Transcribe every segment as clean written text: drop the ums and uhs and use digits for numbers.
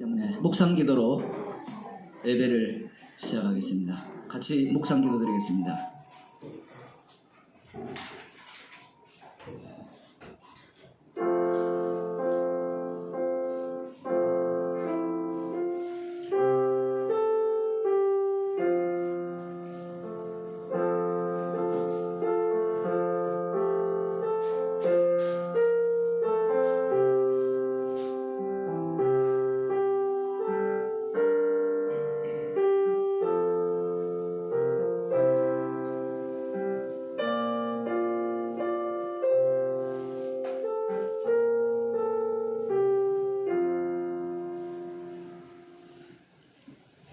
때문에 묵상기도로 예배를 시작하겠습니다. 같이 묵상기도 드리겠습니다.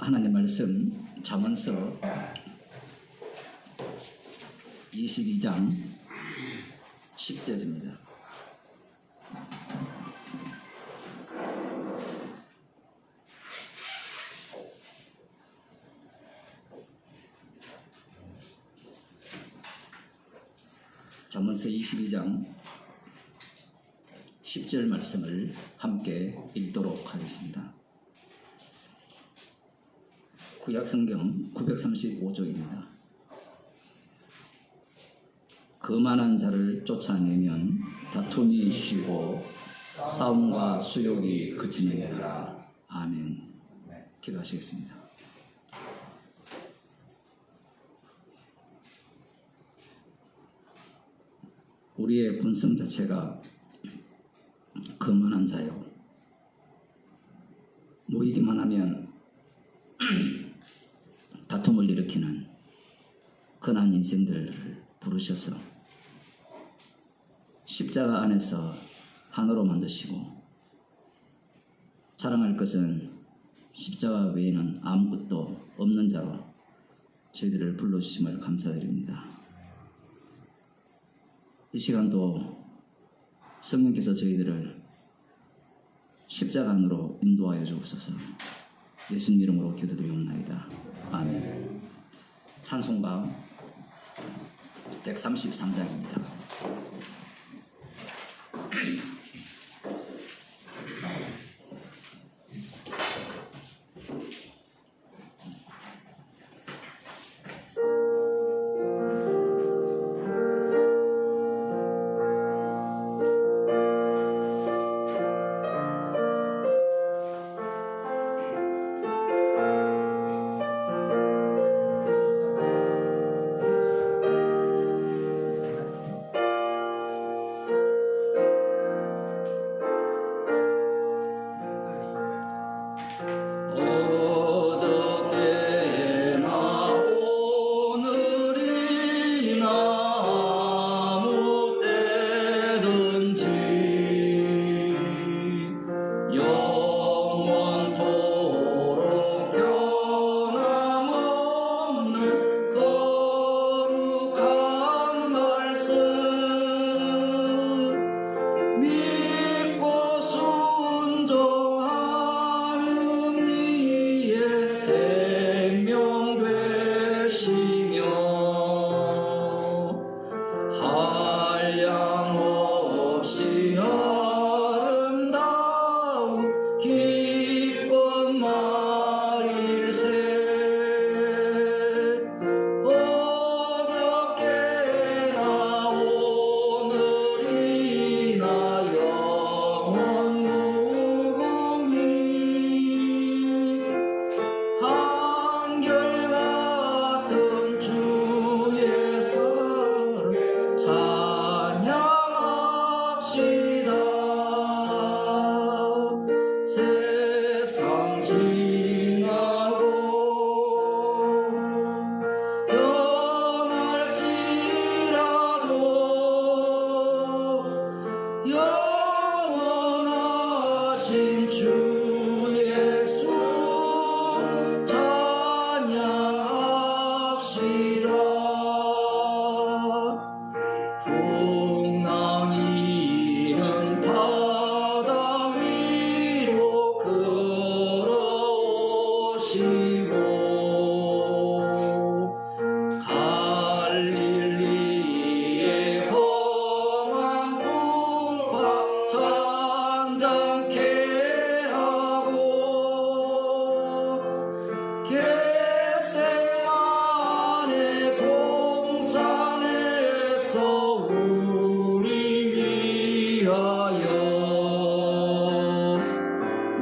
하나님 말씀 잠언서 22장 10절입니다. 잠언서 22장 10절 말씀을 함께 읽도록 하겠습니다. 구약성경 935조입니다. 거만한 자를 쫓아내면 다툼이 쉬고 싸움과 수욕이 그치느니라. 아멘. 기도하시겠습니다. 우리의 본성 자체가 거만한 자요. 모이기만 하면 다툼을 일으키는 흔한 인생들을 부르셔서 십자가 안에서 하나로 만드시고 자랑할 것은 십자가 외에는 아무것도 없는 자로 저희들을 불러주심을 감사드립니다. 이 시간도 성령께서 저희들을 십자가 안으로 인도하여 주옵소서. 예수님 이름으로 기도드리옵나이다. 아멘. 찬송가 133장입니다. 잔잔케 하고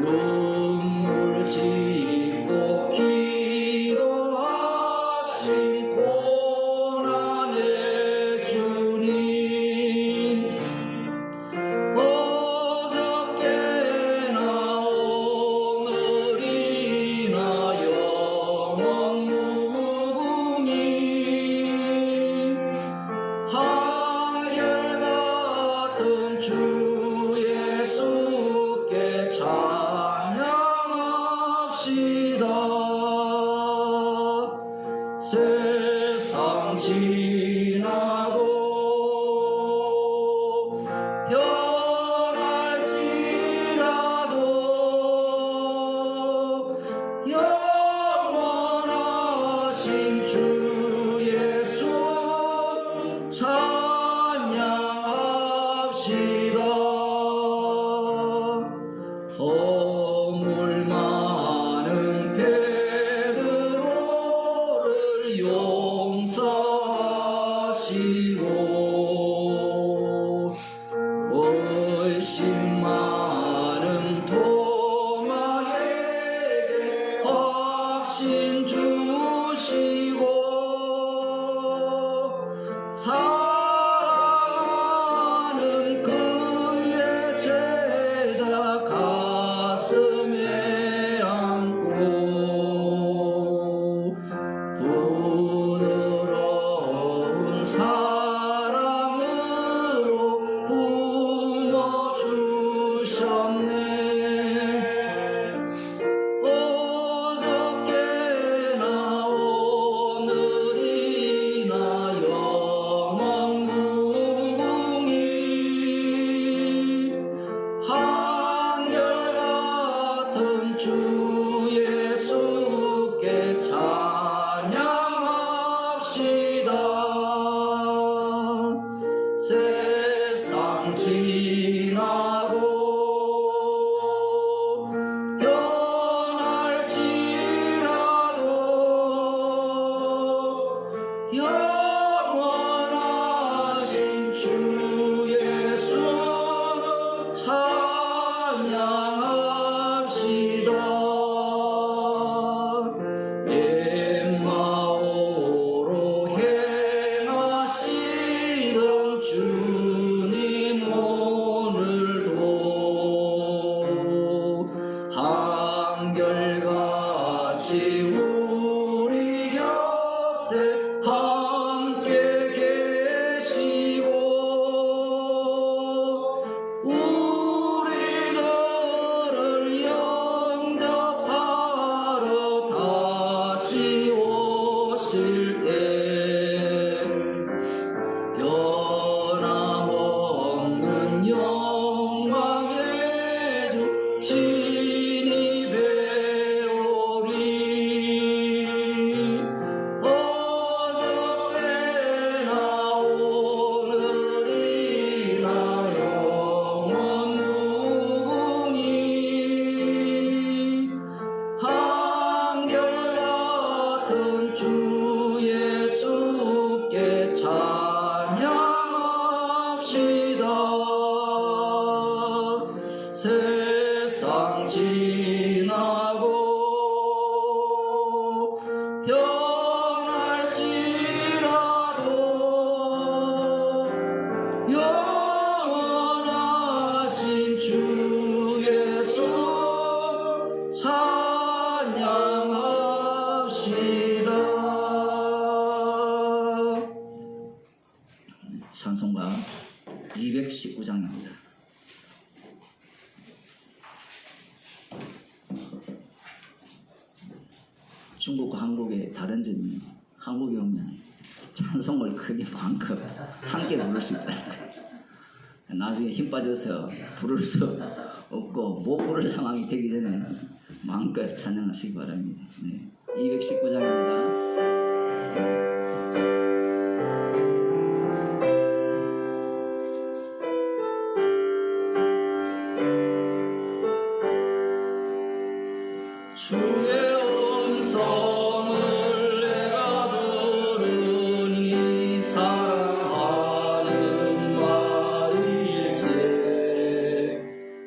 눈물 짓고 기도하신 고난의 주님 어저께나 오늘이나 영원 무궁히 한결같은 주 예수께 찬양합시다. 세상 지나고 변할지라도 영원하신 주 예수 찬양합시다. 허물 많은 베드로를 용서하시고 의심 많은 도마에게 확신 주시고 사랑하는 그의 제자 가슴에 안고 부드러운 사랑으로 품어주셨네. 어저께나 오늘이나 영원 무궁히 한결같은 주 예수께 찬양합시다. 세상 지나고 변할지라도 영원하신 주 예수 찬양합시다. 엠마오로 행하시던 주님 오늘도 한결같이 우리 곁에 함께 계시고 우리들을 영접하러 다시 오실 때 변함없는 영광의 주 진입해오리. 어저께나 오늘이나 영원 무궁히 한결같은 주 예수께 찬양합시다. 세상 지나고 변할지라도 영원하신 주 예수 찬양합시다. 찬송가 219장입니다. 중국과 한국의 다른 점이 한국에 오면 찬송을 크게 마음껏 함께 부를 수 있다. 나중에 힘 빠져서 부를 수 없고 못 부를 상황이 되기 전에 마음껏 찬양하시기 바랍니다. 네. 219장입니다.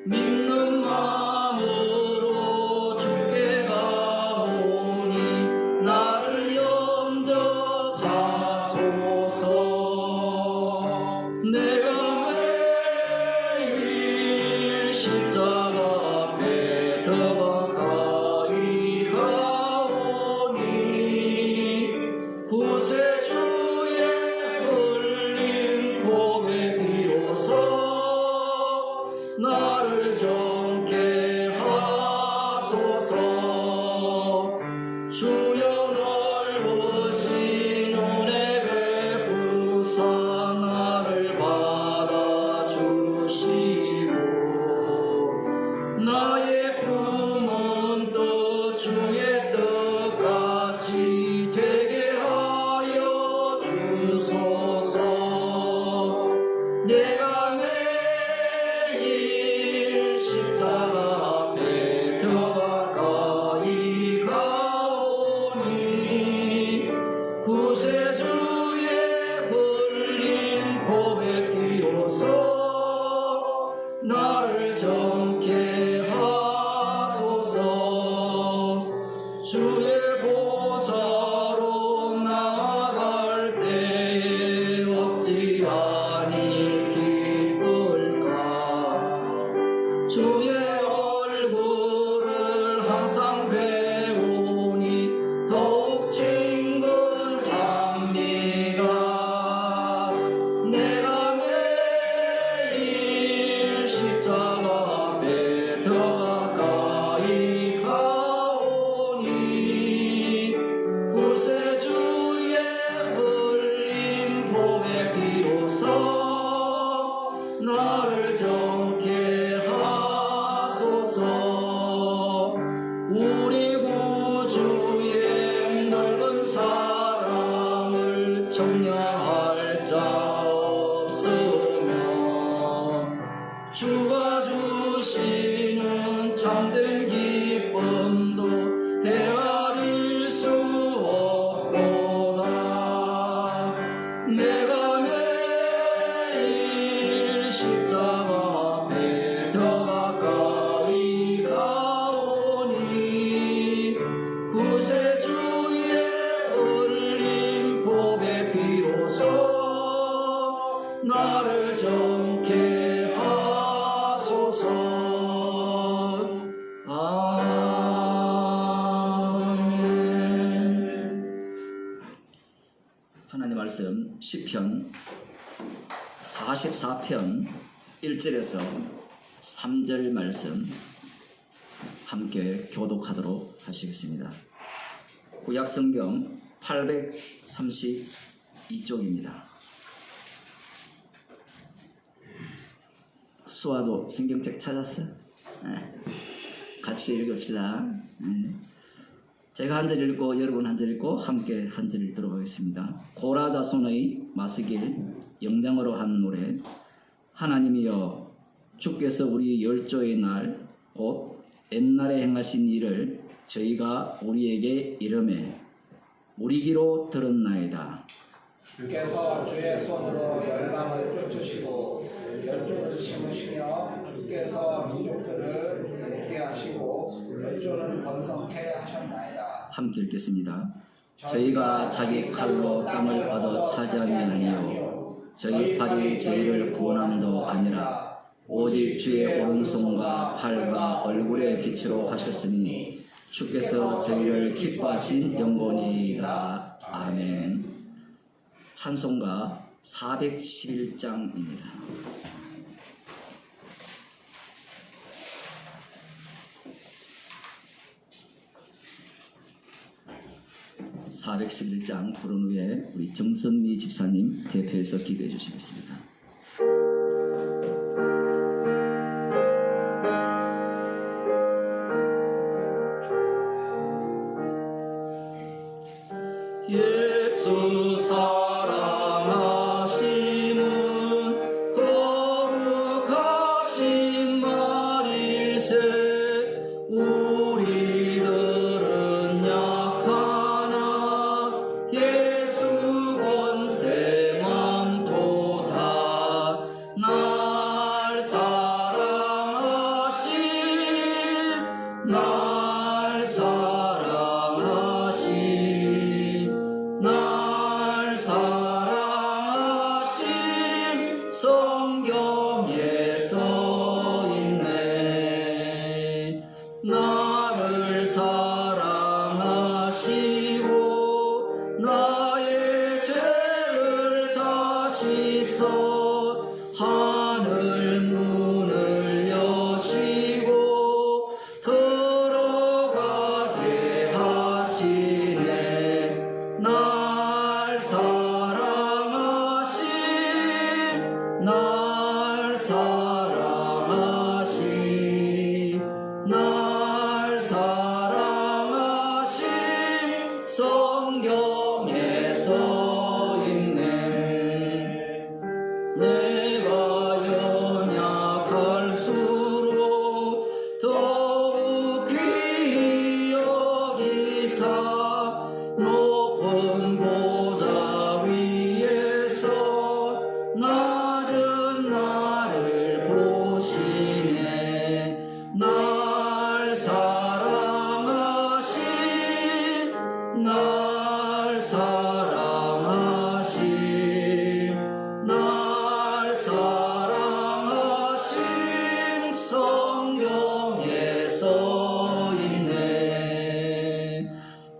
믿는 마음으로 가까이 가오니 구세주의 흘린 고백 비로소 나를 정케 하소서. 주여 넓으신 은혜 베푸사 나를 받아주시고 나의 품은 또 주의 뜻같이 되게 하여 주소서. 내가 매일 십자가 앞에 더 가까이 가오니 구세주의 흘린 고백 비로소 나를 정케 하소서. 주의 보좌로 나아갈 때에 어찌하니 기쁠까. 주의 얼굴을 항상 배우니 더욱 친근합니다. 내가 매일 십자가 앞에 더 가까이 가오니 구세주의 흘린 고백 비로소 나를 정케 하소서. 우리 구주의 넓은 사랑을 청량할 자 없으며 주가 주시는 참된 기쁨도 헤아릴 수 없도다. 내가 매일 십자가 앞에 더 가까이 가오니 구세주의 흘린 고백 비로소 나를 정케 하소서. 아멘. 하나님 말씀 시편 44편 1절에서 3절 말씀 함께 교독하도록 하시겠습니다. 구약성경 832쪽입니다. 수아도 성경책 찾았어? 네. 같이 읽읍시다. 네. 제가 한 절 읽고 여러분 한 절 읽고 함께 한 절 읽도록 하겠습니다. 고라 자손의 마스길 영장으로 한 노래. 하나님이여 주께서 우리 열조의 날 곧 옛날에 행하신 일을 저희가 우리에게 이름에 우리기로 들었나이다. 주께서 주의 손으로 열방을 쫓으시고 열조를 심으시며 주께서 민족들을 높게 하시고 열조는 번성케 하셨나이다. 함께 읽겠습니다. 저희가 자기 칼로 땅을 얻어 차지함이 아니요 저희 팔이 저희를 구원함도 아니라 오직 주의 오른손과 팔과 얼굴의 빛으로 하셨으니 주께서 저희를 기뻐하신 영혼이다. 아멘. 찬송가 411장입니다. (411장) 부른 후에 우리 정선미 집사님 대표해서 기도해 주시겠습니다. 예수 사랑하심은 거룩하신 말일세. 우리들은 약하나 예수 권세만 도다. 날 사랑하신 날 사랑하신 날 나를 사랑하시고 나의 죄를 다 씻어 하늘 문을 여시고 들어가게 하시네. 날 사랑하신 날 사랑하신 성경에 써 있네. 내가 연약할수록 더욱 귀히 여기사 높은 보좌 위에서 낮은 나를 보시네. 날 사랑하신 날 사랑하신 성경에 써 있네.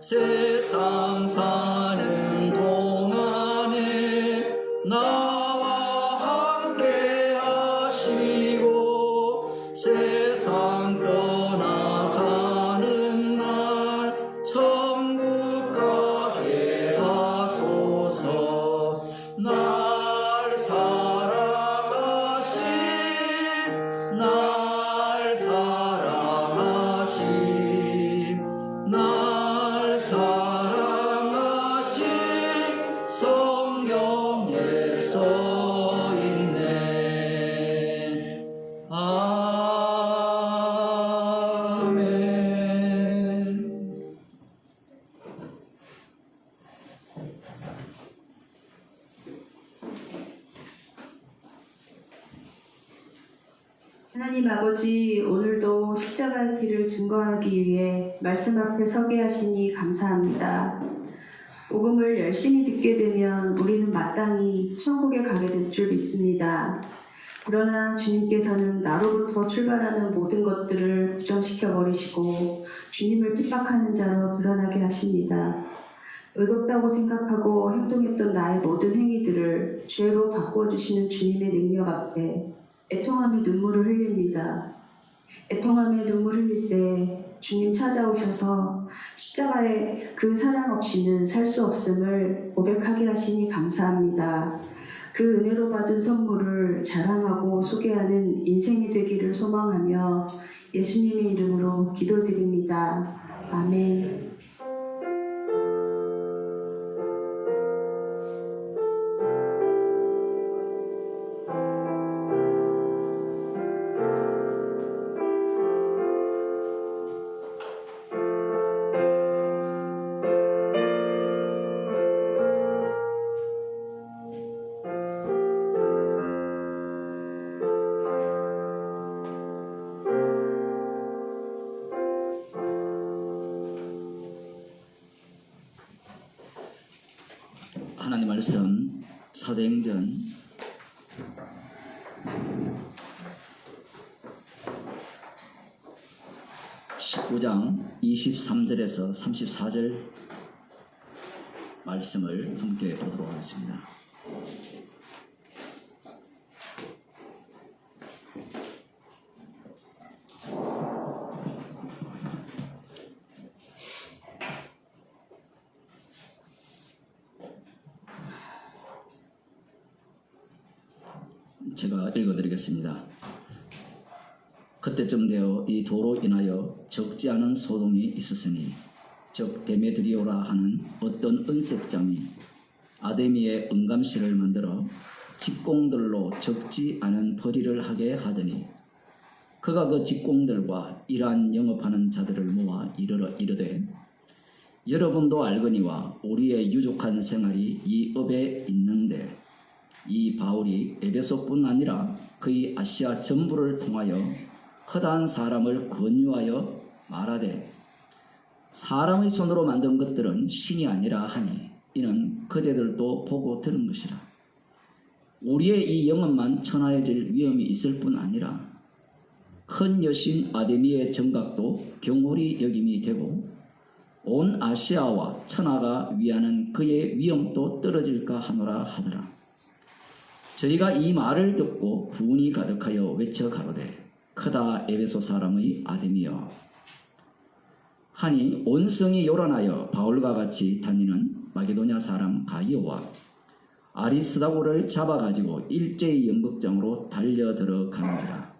세상 사는 동안에 나와 함께 하시고 세상 떠나가는 날 천국 가게 하소서. 날 사랑하신 날 사랑하신 성경에 써 있네. 아멘. 하나님 아버지, 오늘도 십자가의 피를 증거하기 위해 말씀 앞에 서게 하시니 감사합니다. 복음을 열심히 듣게 되면 우리는 마땅히 천국에 가게 될 줄 믿습니다. 그러나 주님께서는 나로부터 출발하는 모든 것들을 부정시켜 버리시고 주님을 핍박하는 자로 드러나게 하십니다. 의롭다고 생각하고 행동했던 나의 모든 행위들을 죄로 바꾸어주시는 주님의 능력 앞에 애통함의 눈물을 흘립니다. 애통함의 눈물 흘릴 때 주님 찾아오셔서 십자가의 그 사랑 없이는 살 수 없음을 고백하게 하시니 감사합니다. 그 은혜로 받은 선물을 자랑하고 소개하는 인생이 되기를 소망하며 예수님의 이름으로 기도드립니다. 아멘. 하나님 말씀 사도행전 19장 23절에서 34절 말씀을 함께 보도록 하겠습니다. 제가 읽어드리겠습니다. 그때쯤 되어 이 도로 인하여 적지 않은 소동이 있었으니 즉 데메드리오라 하는 어떤 은색장이 아데미의 은감실을 만들어 직공들로 적지 않은 벌이를 하게 하더니 그가 그 직공들과 이러한 영업하는 자들을 모아 이르되 여러분도 알거니와 우리의 유족한 생활이 이 업에 있는데 이 바울이 에베소뿐 아니라 거의 아시아 전부를 통하여 허다한 사람을 권유하여 말하되 사람의 손으로 만든 것들은 신이 아니라 하니 이는 그대들도 보고 들은 것이라. 우리의 이 영혼만 천하여질 위험이 있을 뿐 아니라 큰 여신 아데미의 정각도 경홀히 여김이 되고 온 아시아와 천하가 위하는 그의 위엄도 떨어질까 하노라 하더라. 저희가 이 말을 듣고 부운이 가득하여 외쳐 가로되 크다 에베소 사람의 아데미여 하니 온 성이 요란하여 바울과 같이 다니는 마게도냐 사람 가이오와 아리스다고를 잡아가지고 일제히 연극장으로 달려 들어가는지라.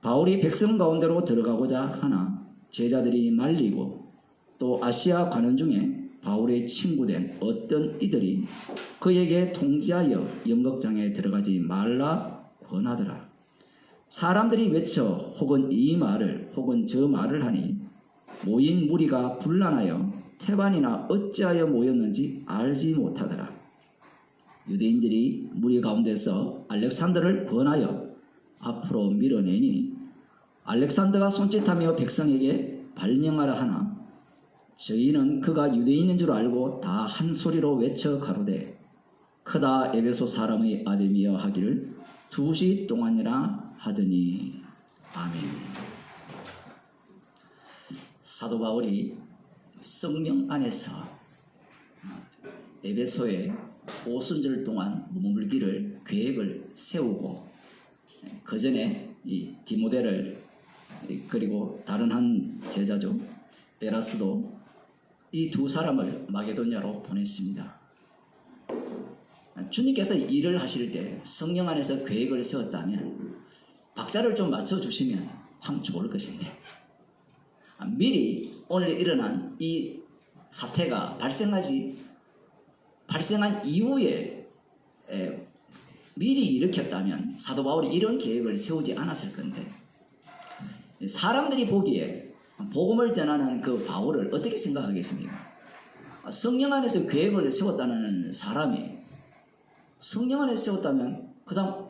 바울이 백성 가운데로 들어가고자 하나 제자들이 말리고 또 아시아 가는 중에 바울의 친구된 어떤 이들이 그에게 통지하여 연극장에 들어가지 말라 권하더라. 사람들이 외쳐 혹은 이 말을 혹은 저 말을 하니 모인 무리가 분란하여 태반이나 어찌하여 모였는지 알지 못하더라. 유대인들이 무리 가운데서 알렉산더를 권하여 앞으로 밀어내니 알렉산더가 손짓하며 백성에게 발명하라 하나 저희는 그가 유대인인 줄 알고 다 한 소리로 외쳐 가로되 크다 에베소 사람의 아데미여 하기를 2시 동안이라 하더니 아멘. 사도 바울이 성령 안에서 에베소에 오순절 동안 머물기를 계획을 세우고 그 전에 이 디모데를 그리고 다른 한 제자죠 에라스도 이 두 사람을 마게도냐로 보냈습니다. 주님께서 일을 하실 때 성령 안에서 계획을 세웠다면 박자를 좀 맞춰주시면 참 좋을 것인데 미리 오늘 일어난 이 사태가 발생한 이후에 미리 일으켰다면 사도 바울이 이런 계획을 세우지 않았을 건데 사람들이 보기에 복음을 전하는 그 바울을 어떻게 생각하겠습니까? 성령 안에서 계획을 세웠다는 사람이 성령 안에서 세웠다면 그 다음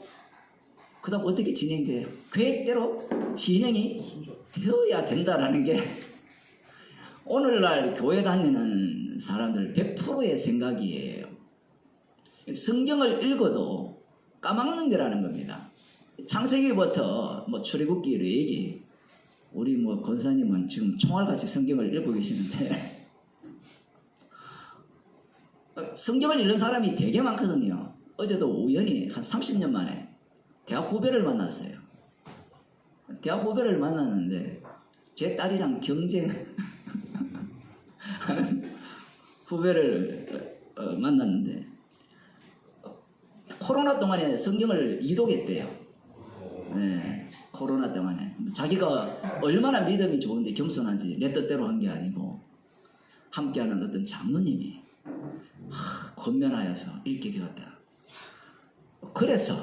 어떻게 진행돼요? 계획대로 진행이 되어야 된다라는 게 오늘날 교회 다니는 사람들 100%의 생각이에요. 성경을 읽어도 까먹는다라는 겁니다. 창세기부터 출애굽기 레위기 우리 권사님은 지금 총알같이 성경을 읽고 계시는데 성경을 읽는 사람이 되게 많거든요. 어제도 우연히 한 30년 만에 대학 후배를 만났어요. 대학 후배를 만났는데 제 딸이랑 경쟁하는 후배를 만났는데 코로나 동안에 성경을 이독했대요. 네, 코로나 동안에 자기가 얼마나 믿음이 좋은지 겸손한지 내 뜻대로 한 게 아니고 함께하는 어떤 장로님이 권면하여서 읽게 되었다. 그래서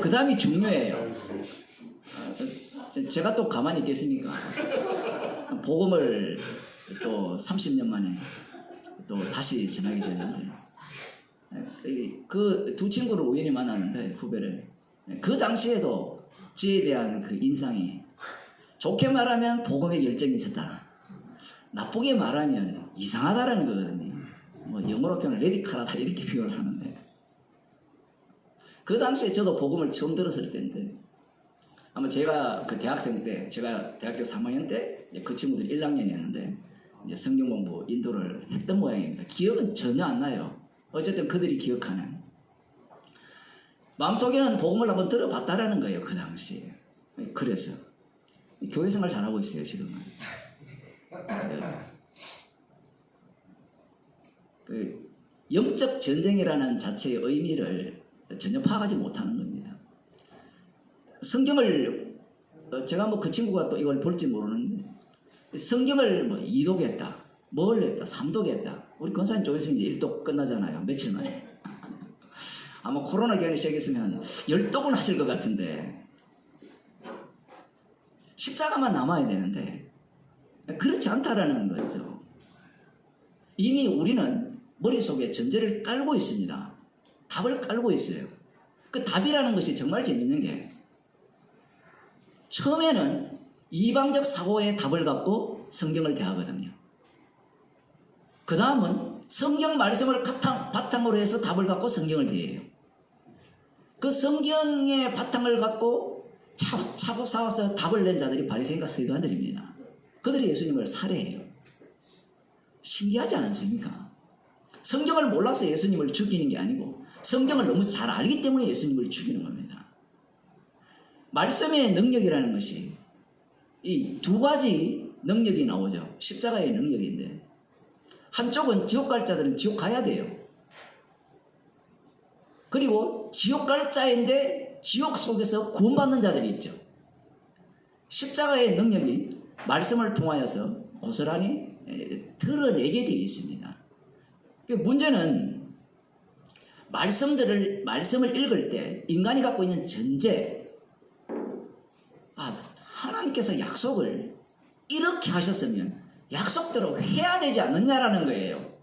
그 다음이 중요해요. 제가 또 가만히 있겠습니까? 복음을 또 30년 만에 또 다시 전하게 됐는데 그 두 친구를 우연히 만났는데 후배를 그 당시에도 저에 대한 그 인상이 좋게 말하면 복음의 열정이 있었다. 나쁘게 말하면 이상하다라는 거거든요. 영어로 표현을 레디칼하다 이렇게 표현을 하는데 그 당시에 저도 복음을 처음 들었을 때인데 아마 제가 그 대학생 때 제가 대학교 3학년 때 그 친구들 1학년이었는데 이제 성경 공부 인도를 했던 모양입니다. 기억은 전혀 안 나요. 어쨌든 그들이 기억하는 마음속에는 복음을 한번 들어봤다라는 거예요. 그 당시에. 그래서 교회 생활 잘하고 있어요. 지금은. 그 영적 전쟁이라는 자체의 의미를 전혀 파악하지 못하는 겁니다. 성경을 제가 그 친구가 또 이걸 볼지 모르는데 성경을 이독했다, 뭘 했다, 삼독했다. 우리 권사님 쪽에서 이제 1독 끝나잖아요. 며칠 만에. 아마 코로나 기간에 시작했으면 10독을 하실 것 같은데 십자가만 남아야 되는데 그렇지 않다라는 거죠. 이미 우리는 머릿속에 전제를 깔고 있습니다. 답을 깔고 있어요. 그 답이라는 것이 정말 재밌는 게 처음에는 이방적 사고의 답을 갖고 성경을 대하거든요. 그 다음은 성경 말씀을 바탕으로 해서 답을 갖고 성경을 대해요. 그 성경의 바탕을 갖고 차고 싸워서 답을 낸 자들이 바리새인과 서기관들입니다. 그들이 예수님을 살해해요. 신기하지 않습니까? 성경을 몰라서 예수님을 죽이는 게 아니고 성경을 너무 잘 알기 때문에 예수님을 죽이는 겁니다. 말씀의 능력이라는 것이 이 두 가지 능력이 나오죠. 십자가의 능력인데 한쪽은 지옥 갈 자들은 지옥 가야 돼요. 그리고 지옥 갈 자인데 지옥 속에서 구원받는 자들이 있죠. 십자가의 능력이 말씀을 통하여서 고스란히 드러내게 되어 있습니다. 문제는 말씀을 읽을 때 인간이 갖고 있는 전제, 하나님께서 약속을 이렇게 하셨으면 약속대로 해야 되지 않느냐라는 거예요.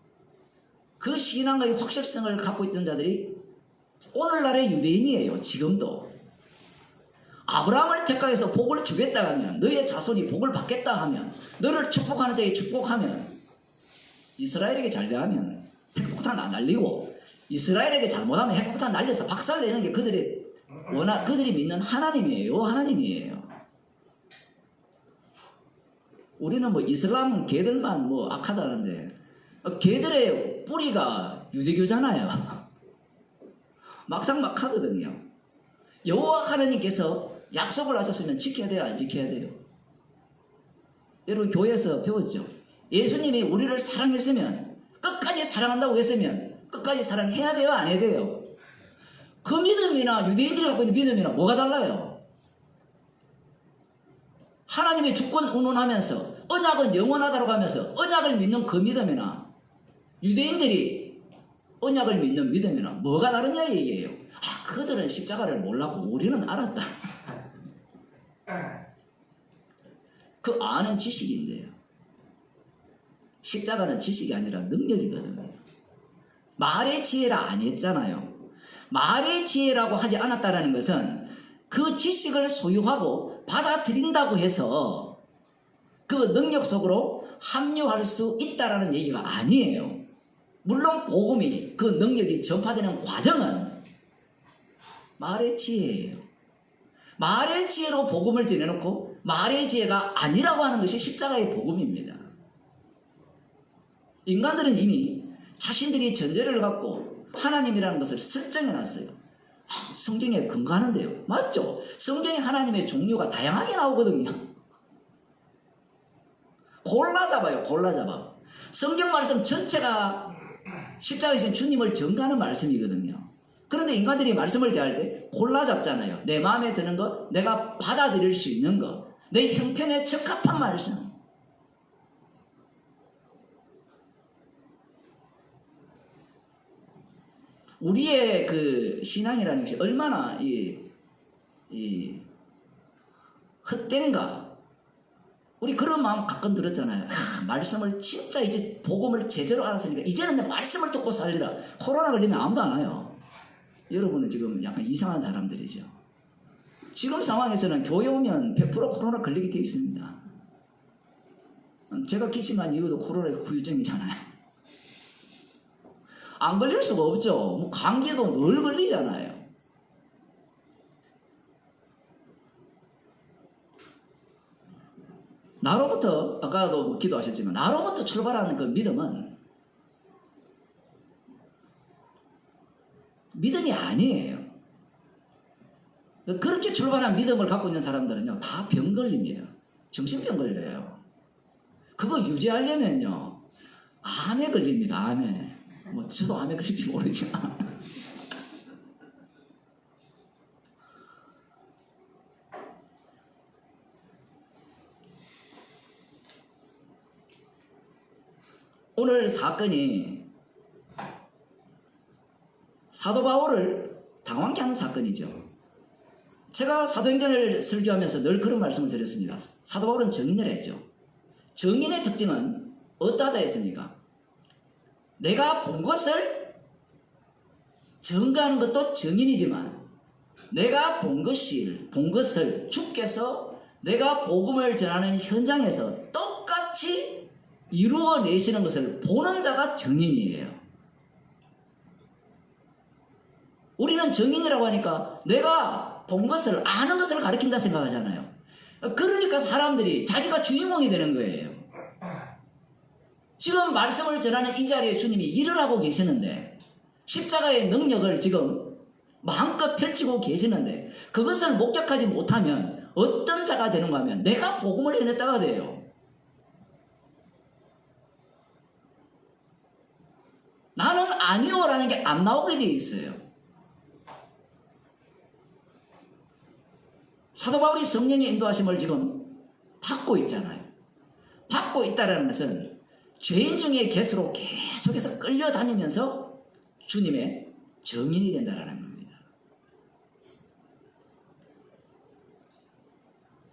그 신앙의 확실성을 갖고 있던 자들이 오늘날의 유대인이에요. 지금도. 아브라함을 택하여서 복을 주겠다 하면, 너의 자손이 복을 받겠다 하면, 너를 축복하는 자에게 축복하면, 이스라엘에게 잘 대하면 핵폭탄 안 날리고, 이스라엘에게 잘못하면 핵폭탄 날려서 박살내는 게 그들이 믿는 하나님이에요. 하나님이에요. 우리는 뭐 이슬람 개들만 뭐 악하다는데, 개들의 뿌리가 유대교잖아요. 막상 막하거든요. 여호와 하나님께서 약속을 하셨으면 지켜야 돼요, 안 지켜야 돼요? 여러분 교회에서 배웠죠. 예수님이 우리를 사랑했으면, 끝까지 사랑한다고 했으면 끝까지 사랑해야 돼요, 안 해야 돼요? 그 믿음이나 유대인들이 갖고 있는 믿음이나 뭐가 달라요? 하나님의 주권 운운하면서 언약은 영원하다고 하면서 언약을 믿는 그 믿음이나 유대인들이 언약을 믿는 믿음이나 뭐가 다르냐 얘기예요. 그들은 십자가를 몰랐고 우리는 알았다. 그 아는 지식인데요. 십자가는 지식이 아니라 능력이거든요. 말의 지혜라 안 했잖아요. 말의 지혜라고 하지 않았다는 것은 그 지식을 소유하고 받아들인다고 해서 그 능력 속으로 합류할 수 있다라는 얘기가 아니에요. 물론 복음이 그 능력이 전파되는 과정은 말의 지혜예요. 말의 지혜로 복음을 전해놓고 말의 지혜가 아니라고 하는 것이 십자가의 복음입니다. 인간들은 이미 자신들이 전제를 갖고 하나님이라는 것을 설정해놨어요. 성경에 근거하는데요. 맞죠? 성경에 하나님의 종류가 다양하게 나오거든요. 골라잡아요. 골라잡아. 성경 말씀 전체가 십자가에서 주님을 전가하는 말씀이거든요. 그런데 인간들이 말씀을 대할 때 골라잡잖아요. 내 마음에 드는 것, 내가 받아들일 수 있는 것, 내 형편에 적합한 말씀. 우리의 그 신앙이라는 것이 얼마나 헛된가. 우리 그런 마음 가끔 들었잖아요. 말씀을 진짜 이제 복음을 제대로 알았으니까 이제는 내 말씀을 듣고 살리라. 코로나 걸리면 아무도 안 와요. 여러분은 지금 약간 이상한 사람들이죠. 지금 상황에서는 교회 오면 100% 코로나 걸리게 되어 있습니다. 제가 기침한 이유도 코로나의 후유증이잖아요. 안 걸릴 수가 없죠. 뭐 감기도 늘 걸리잖아요. 나로부터, 아까도 기도하셨지만, 나로부터 출발하는 그 믿음은 믿음이 아니에요. 그렇게 출발한 믿음을 갖고 있는 사람들은요, 다 병 걸립니다. 정신병 걸려요. 그거 유지하려면요, 암에 걸립니다. 암에. 뭐 저도 암에 걸릴지 모르지만. 오늘 사건이 사도 바울을 당황케 하는 사건이죠. 제가 사도행전을 설교하면서 늘 그런 말씀을 드렸습니다. 사도 바울은 정인을 했죠. 정인의 특징은 어떠하다 했습니까? 내가 본 것을 증거하는 것도 정인이지만 내가 본 것을 주께서 내가 복음을 전하는 현장에서 똑같이 이루어내시는 것을 보는 자가 정인이에요. 우리는 정인이라고 하니까 내가 본 것을 아는 것을 가르친다 생각하잖아요. 그러니까 사람들이 자기가 주인공이 되는 거예요. 지금 말씀을 전하는 이 자리에 주님이 일을 하고 계시는데 십자가의 능력을 지금 마음껏 펼치고 계시는데 그것을 목격하지 못하면 어떤 자가 되는가 하면 내가 복음을 해냈다가 돼요. 나는 아니오라는 게 안 나오게 돼 있어요. 사도 바울이 성령의 인도하심을 지금 받고 있잖아요. 받고 있다는 것은 죄인 중에 겟으로 계속해서 끌려다니면서 주님의 증인이 된다는 겁니다.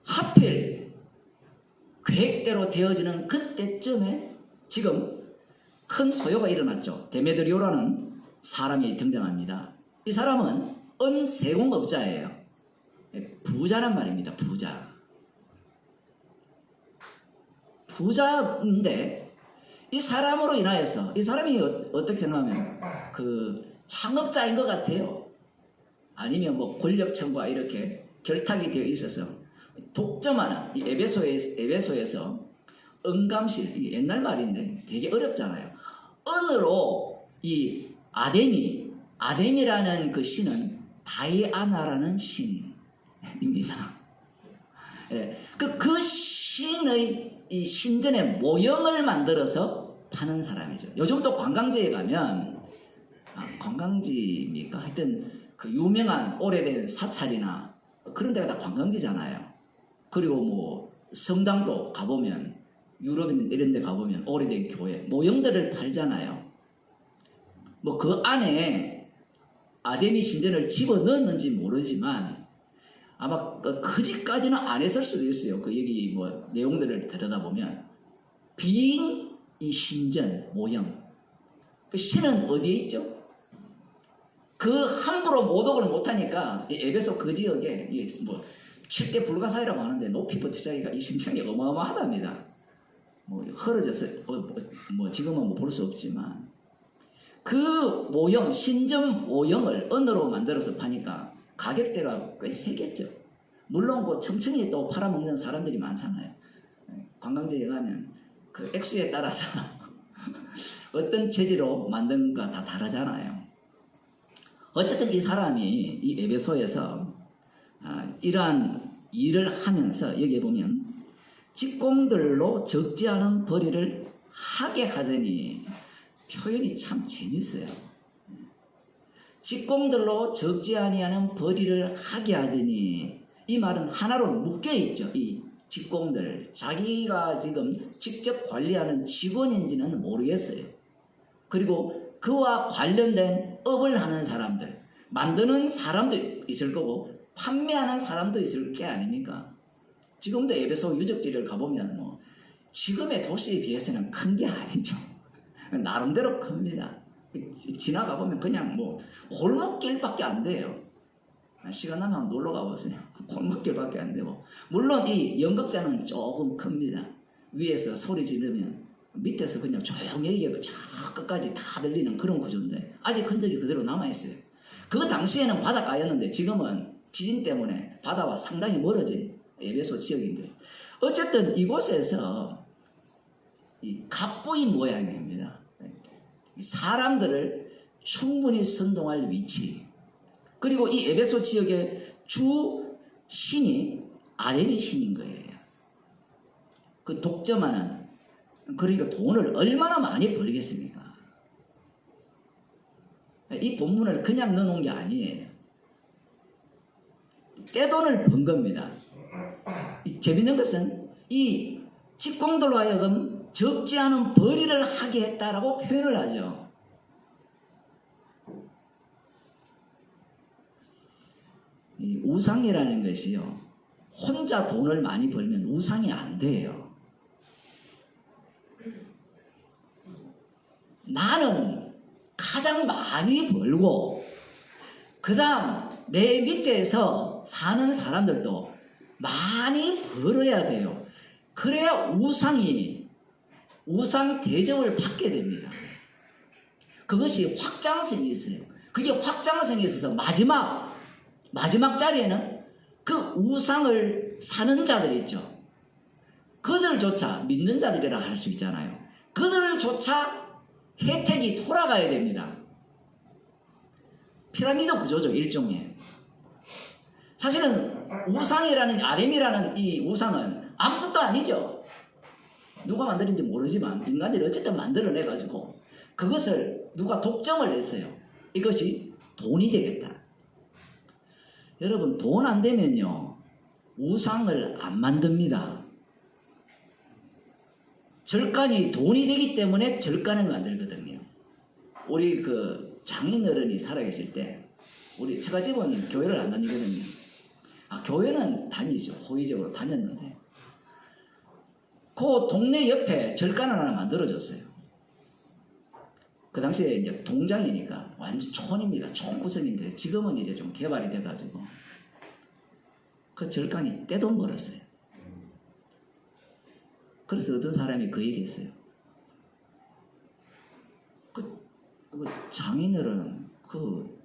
하필 계획대로 되어지는 그때쯤에 지금 큰 소요가 일어났죠. 데메드리오라는 사람이 등장합니다. 이 사람은 은세공업자예요. 부자란 말입니다. 부자인데 이 사람으로 인하여서 이 사람이 어떻게 생각하면 그 창업자인 것 같아요. 아니면 뭐 권력층과 이렇게 결탁이 되어 있어서 독점하는 이 에베소에서 은감실, 이게 옛날 말인데 되게 어렵잖아요. 은으로 이 아데미라는 그 신은 다이아나라는 신입니다. 예, 그 신의 이 신전의 모형을 만들어서 파는 사람이죠. 요즘 또 관광지에 가면 관광지입니까? 하여튼 그 유명한 오래된 사찰이나 그런 데가 다 관광지잖아요. 그리고 뭐 성당도 가보면 유럽이나 이런 데 가보면 오래된 교회 모형들을 팔잖아요. 뭐 그 안에 아데미 신전을 집어넣었는지 모르지만 아마 그지까지는 안 했을 수도 있어요. 그 여기 뭐 내용들을 들여다보면 빈 이 신전 모형 그 신은 어디에 있죠? 그 함부로 모독을 못하니까 에베소 그 지역에 뭐 7대 불가사이라고 하는데 높이부터 시작이가 이 신전이 어마어마하답니다. 뭐 헐어져서 뭐 지금은 뭐 볼 수 없지만 그 모형 신전 모형을 은으로 만들어서 파니까 가격대가 꽤 세겠죠. 물론 그 청층이 또 팔아먹는 사람들이 많잖아요. 관광지에 가면 그 액수에 따라서 어떤 재질로 만든가 다 다르잖아요. 어쨌든 이 사람이 이 에베소에서 이러한 일을 하면서 여기에 보면 직공들로 적지 않은 벌이를 하게 하더니 표현이 참 재밌어요. 직공들로 적지 아니하는 벌이를 하게 하더니 이 말은 하나로 묶여 있죠. 이 직공들 자기가 지금 직접 관리하는 직원인지는 모르겠어요. 그리고 그와 관련된 업을 하는 사람들 만드는 사람도 있을 거고 판매하는 사람도 있을 게 아닙니까? 지금도 에베소 유적지를 가보면 뭐 지금의 도시에 비해서는 큰 게 아니죠. 나름대로 큽니다. 지나가 보면 그냥 뭐 골목길밖에 안 돼요. 시간 나면 한번 놀러 가보세요. 골목길밖에 안 되고 물론 이 연극장은 조금 큽니다. 위에서 소리 지르면 밑에서 그냥 조용히 얘기하고 저 끝까지 다 들리는 그런 구조인데 아직 흔적이 그대로 남아있어요. 그 당시에는 바닷가였는데 지금은 지진 때문에 바다와 상당히 멀어진 에베소 지역인데 어쨌든 이곳에서 이 갑부인 모양입니다. 사람들을 충분히 선동할 위치 그리고 이 에베소 지역의 주 신이 아데미 신인 거예요. 그 독점하는 그러니까 돈을 얼마나 많이 벌겠습니까? 이 본문을 그냥 넣어놓은 게 아니에요. 떼돈을 번 겁니다. 재밌는 것은 이 직공들로 하여금 적지 않은 벌이를 하게 했다라고 표현을 하죠. 이 우상이라는 것이요. 혼자 돈을 많이 벌면 우상이 안 돼요. 나는 가장 많이 벌고 그 다음 내 밑에서 사는 사람들도 많이 벌어야 돼요. 그래야 우상 대접을 받게 됩니다. 그것이 확장성이 있어요. 그게 확장성이 있어서 마지막 마지막 자리에는 그 우상을 사는 자들이 있죠. 그들조차 믿는 자들이라 할 수 있잖아요. 그들조차 혜택이 돌아가야 됩니다. 피라미드 구조죠, 일종의. 사실은 우상이라는 RM이라는 이 우상은 아무것도 아니죠. 누가 만들었는지 모르지만 인간들이 어쨌든 만들어내가지고 그것을 누가 독점을 했어요. 이것이 돈이 되겠다. 여러분, 돈 안 되면요 우상을 안 만듭니다. 절간이 돈이 되기 때문에 절간을 만들거든요. 우리 그 장인어른이 살아계실 때 우리 제가 집은 교회를 안 다니거든요. 교회는 다니죠. 호의적으로 다녔는데 그 동네 옆에 절간을 하나 만들어줬어요. 그 당시에 이제 동장이니까 완전 촌입니다. 촌구석인데 지금은 이제 좀 개발이 돼가지고 그 절간이 떼돈 벌었어요. 그래서 어떤 사람이 그 얘기했어요. 그 장인어른 그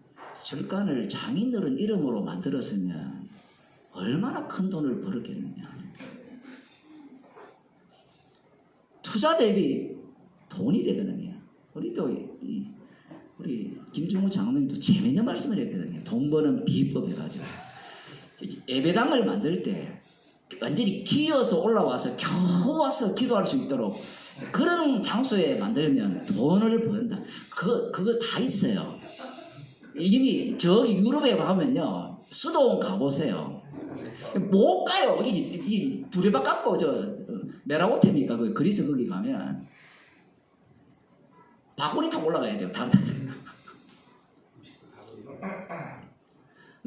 절간을 장인어른 이름으로 만들었으면 얼마나 큰 돈을 벌었겠느냐. 투자 대비 돈이 되거든요. 우리 또 우리 김중우 장로님도 재미있는 말씀을 했거든요. 돈 버는 비법 해가지고 예배당을 만들 때 완전히 기어서 올라와서 겨우 와서 기도할 수 있도록 그런 장소에 만들면 돈을 번다. 그거 다 있어요. 이미 저기 유럽에 가면요 수도원 가보세요. 못 가요. 이 두레박 깎고 저 메라고테입니까? 그 그리스 거기 가면 바구니 타고 올라가야 돼요. 다.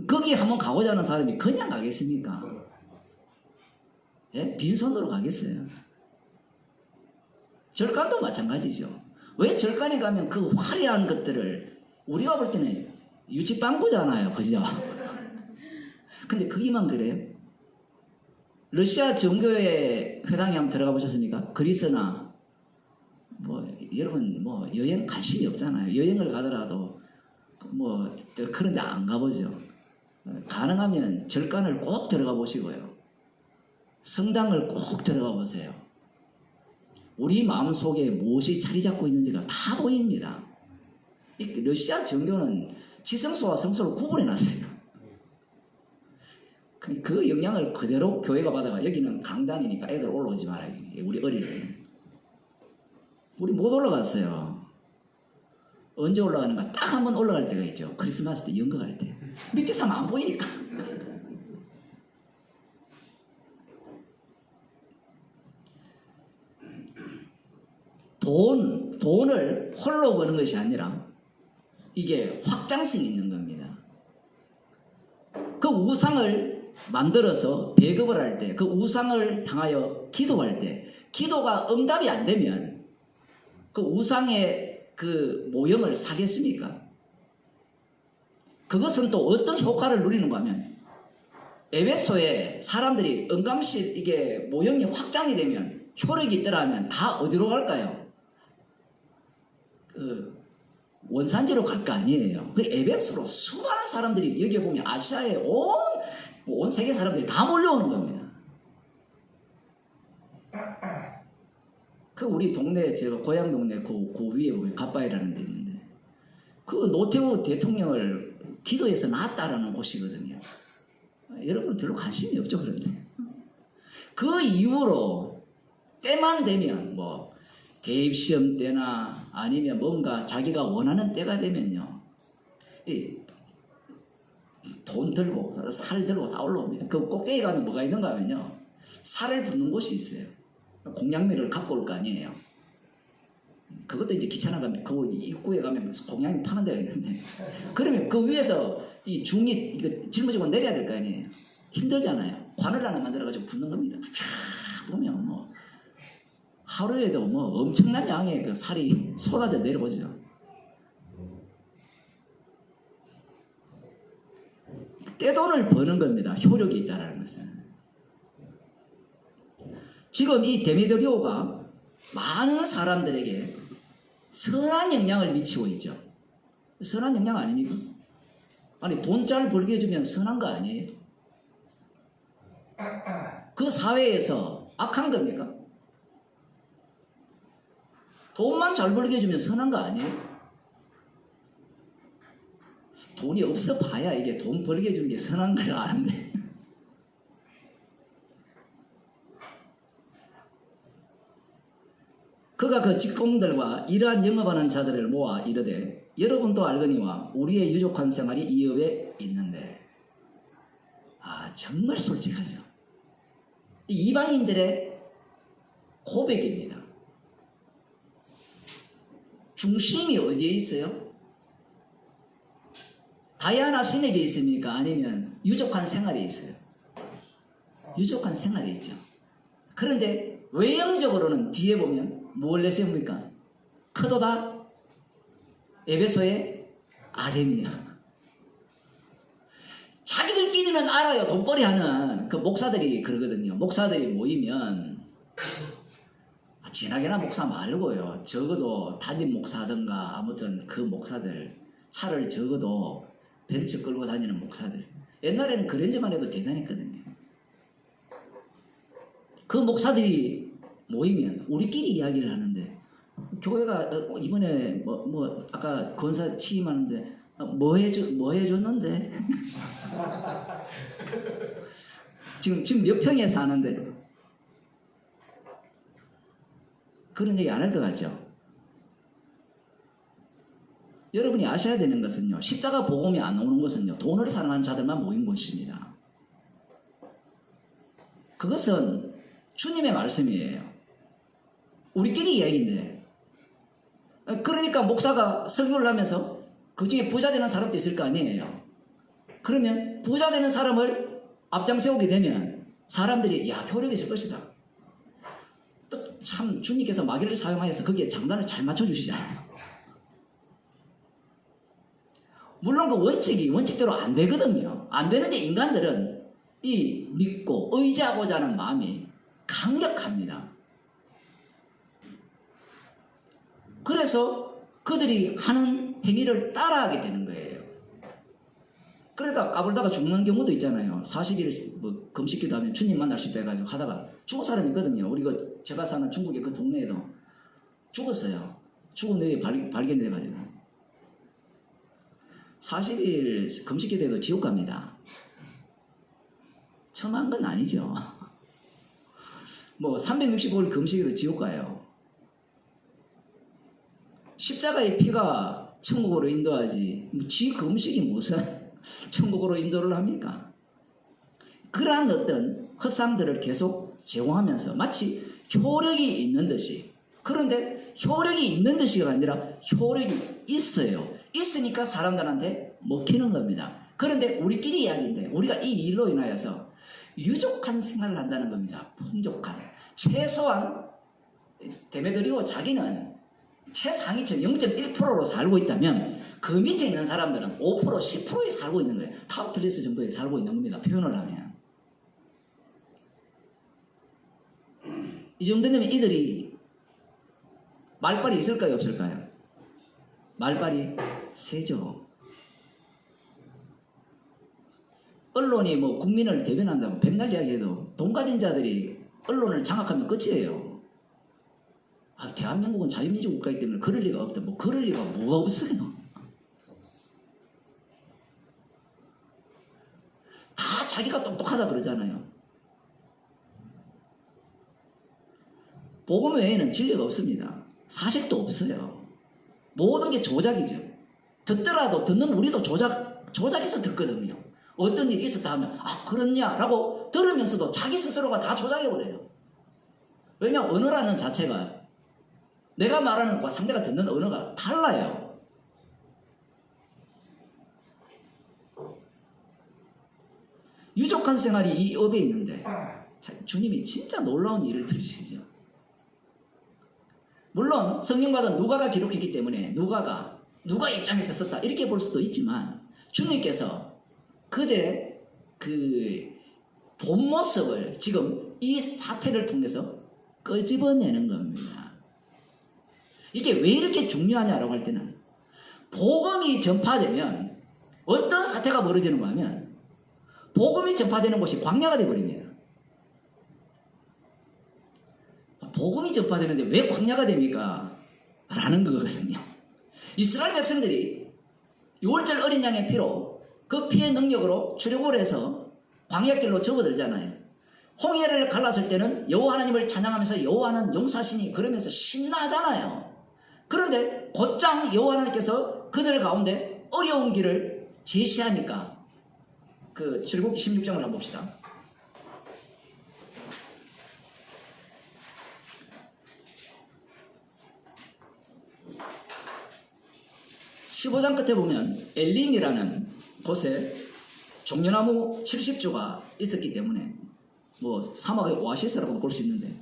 거기 한번 가고자 하는 사람이 그냥 가겠습니까? 예? 빈손으로 가겠어요? 절간도 마찬가지죠. 왜 절간에 가면 그 화려한 것들을 우리가 볼 때는 유치빵구잖아요. 그죠? 근데 거기만 그래요? 러시아 정교회 회당에 한번 들어가 보셨습니까? 그리스나 여러분 여행 관심이 없잖아요. 여행을 가더라도 그런 데 안 가보죠. 가능하면 절간을 꼭 들어가 보시고요. 성당을 꼭 들어가 보세요. 우리 마음속에 무엇이 자리 잡고 있는지가 다 보입니다. 러시아 정교는 지성소와 성소를 구분해 놨어요. 그 영향을 그대로 교회가 받아가 여기는 강단이니까 애들 올라오지 말아요. 우리 어릴 때. 우리 못 올라갔어요. 언제 올라가는가? 딱 한 번 올라갈 때가 있죠. 크리스마스 때 연극할 때. 밑에서 안 보이니까. 돈을 홀로 버는 것이 아니라 이게 확장성이 있는 겁니다. 그 우상을 만들어서 배급을 할 때, 그 우상을 향하여 기도할 때, 기도가 응답이 안 되면 그 우상의 그 모형을 사겠습니까? 그것은 또 어떤 효과를 누리는가 하면 에베소에 사람들이 응감실 이게 모형이 확장이 되면 효력이 있더라 하면 다 어디로 갈까요? 그 원산지로 갈 거 아니에요. 그 에베소로 수많은 사람들이 여기 보면 아시아에 온 세계 사람들이 다 몰려오는 겁니다. 그 우리 동네 제가 고향 동네 그 위에 보면 갓바위라는 데 있는데 그 노태우 대통령을 기도해서 낳았다라는 곳이거든요. 여러분 별로 관심이 없죠. 그런데 그 이후로 때만 되면 대입시험 때나 아니면 뭔가 자기가 원하는 때가 되면요 돈 들고 살 들고 다 올라옵니다. 그 꼭대기 가면 뭐가 있는가 하면요 살을 붓는 곳이 있어요. 공양미를 갖고 올 거 아니에요. 그것도 이제 귀찮아가면 그 입구에 가면 공양미 파는 데가 있는데 그러면 그 위에서 이 중이 이거 짊어지고 내려야 될 거 아니에요. 힘들잖아요. 관을 하나 만들어가지고 붓는 겁니다. 쫙 보면 하루에도 엄청난 양의 그 살이 쏟아져 내려오죠. 떼돈을 버는 겁니다. 효력이 있다는 것은. 지금 이 데메드리오가 많은 사람들에게 선한 영향을 미치고 있죠. 선한 영향 아닙니까? 아니 돈 잘 벌게 해주면 선한 거 아니에요? 그 사회에서 악한 겁니까? 돈만 잘 벌게 해주면 선한 거 아니에요? 돈이 없어 봐야 이게 돈 벌게 해주는 게 선한 걸 아는데 그가 그 직공들과 이러한 영업하는 자들을 모아 이르되 여러분도 알거니와 우리의 유족한 생활이 이 업에 있는데 정말 솔직하죠. 이방인들의 고백입니다. 중심이 어디에 있어요? 다이아나 신에게 있습니까? 아니면 유족한 생활에 있어요? 유족한 생활에 있죠. 그런데 외형적으로는 뒤에 보면 뭘 내세웁니까? 크도다 에베소의 아덴이야. 자기들끼리는 알아요. 돈벌이 하는 그 목사들이 그러거든요. 목사들이 모이면 진하게나 목사 말고요. 적어도 담임 목사든가 아무튼 그 목사들 차를 적어도 벤츠 끌고 다니는 목사들. 옛날에는 그랜저만 해도 대단했거든요. 그 목사들이 모이면 우리끼리 이야기를 하는데 교회가 이번에 뭐 아까 권사 취임하는데 뭐 해줬는데 지금 몇 평에 사는데 그런 얘기 안 할 것 같죠? 여러분이 아셔야 되는 것은요, 십자가 복음이 안 오는 것은요, 돈을 사랑하는 자들만 모인 곳입니다. 그것은 주님의 말씀이에요. 우리끼리 이야기인데, 그러니까 목사가 설교를 하면서 그 중에 부자 되는 사람도 있을 거 아니에요. 그러면 부자 되는 사람을 앞장 세우게 되면 사람들이 효력이 있을 것이다. 또 참 주님께서 마귀를 사용하여서 거기에 장단을 잘 맞춰주시잖아요. 물론 그 원칙대로 안 되거든요. 안 되는데 인간들은 이 믿고 의지하고자 하는 마음이 강력합니다. 그래서 그들이 하는 행위를 따라하게 되는 거예요. 그러다 까불다가 죽는 경우도 있잖아요. 40일 뭐 금식기도 하면 주님 만날 수 있다 해가지고 하다가 죽은 사람이 있거든요. 우리 제가 사는 중국의 그 동네에도 죽었어요. 죽은 뇌에 발견돼가지고 40일 금식기 돼도 지옥 갑니다. 첨한 건 아니죠. 뭐 365일 금식에도 지옥 가요. 십자가의 피가 천국으로 인도하지 지 금식이 무슨 천국으로 인도를 합니까? 그러한 어떤 헛상들을 계속 제공하면서 마치 효력이 있는 듯이, 그런데 효력이 있는 듯이가 아니라 효력이 있어요. 있으니까 사람들한테 먹히는 겁니다. 그런데 우리끼리 이야기인데 우리가 이 일로 인하여서 유족한 생활을 한다는 겁니다. 풍족한, 최소한 대매드리고 자기는 최상위층 0.1%로 살고 있다면 그 밑에 있는 사람들은 5%, 10%에 살고 있는 거예요. 탑 클래스 정도에 살고 있는 겁니다. 표현을 하면. 이 정도 되면 이들이 말빨이 있을까요? 없을까요? 말빨이 세죠. 언론이 뭐 국민을 대변한다고 백날 이야기해도 돈 가진 자들이 언론을 장악하면 끝이에요. 대한민국은 자유민주 국가이기 때문에 그럴 리가 없다. 뭐 그럴 리가 뭐가 없어요. 다 자기가 똑똑하다 그러잖아요. 복음 외에는 진리가 없습니다. 사실도 없어요. 모든 게 조작이죠. 듣더라도 듣는 우리도 조작해서 듣거든요. 어떤 일이 있었다 하면 그렇냐라고 들으면서도 자기 스스로가 다 조작해버려요. 왜냐하면 언어라는 자체가 내가 말하는 것과 상대가 듣는 언어가 달라요. 유족한 생활이 이 업에 있는데 주님이 진짜 놀라운 일을 펼치시죠. 물론 성경과는 누가가 기록했기 때문에 누가 입장에서 썼다 이렇게 볼 수도 있지만 주님께서 그들의 그 본 모습을 지금 이 사태를 통해서 끄집어내는 겁니다. 이게 왜 이렇게 중요하냐라고 할 때는 복음이 전파되면 어떤 사태가 벌어지는가 하면 복음이 전파되는 곳이 광야가 되어버립니다. 복음이 전파되는데 왜 광야가 됩니까? 라는 거거든요. 이스라엘 백성들이 6월절 어린 양의 피로 그 피의 능력으로 출애굽을 해서 광야길로 접어들잖아요. 홍해를 갈랐을 때는 여호와 하나님을 찬양하면서 여호와는 용사시니 그러면서 신나잖아요. 그런데 곧장 여호와 하나님께서 그들 가운데 어려운 길을 제시하니까 그 출애굽기 16장을 한번 봅시다. 15장 끝에 보면 엘림이라는 곳에 종려나무 70주가 있었기 때문에 뭐 사막의 오아시스라고도 볼 수 있는데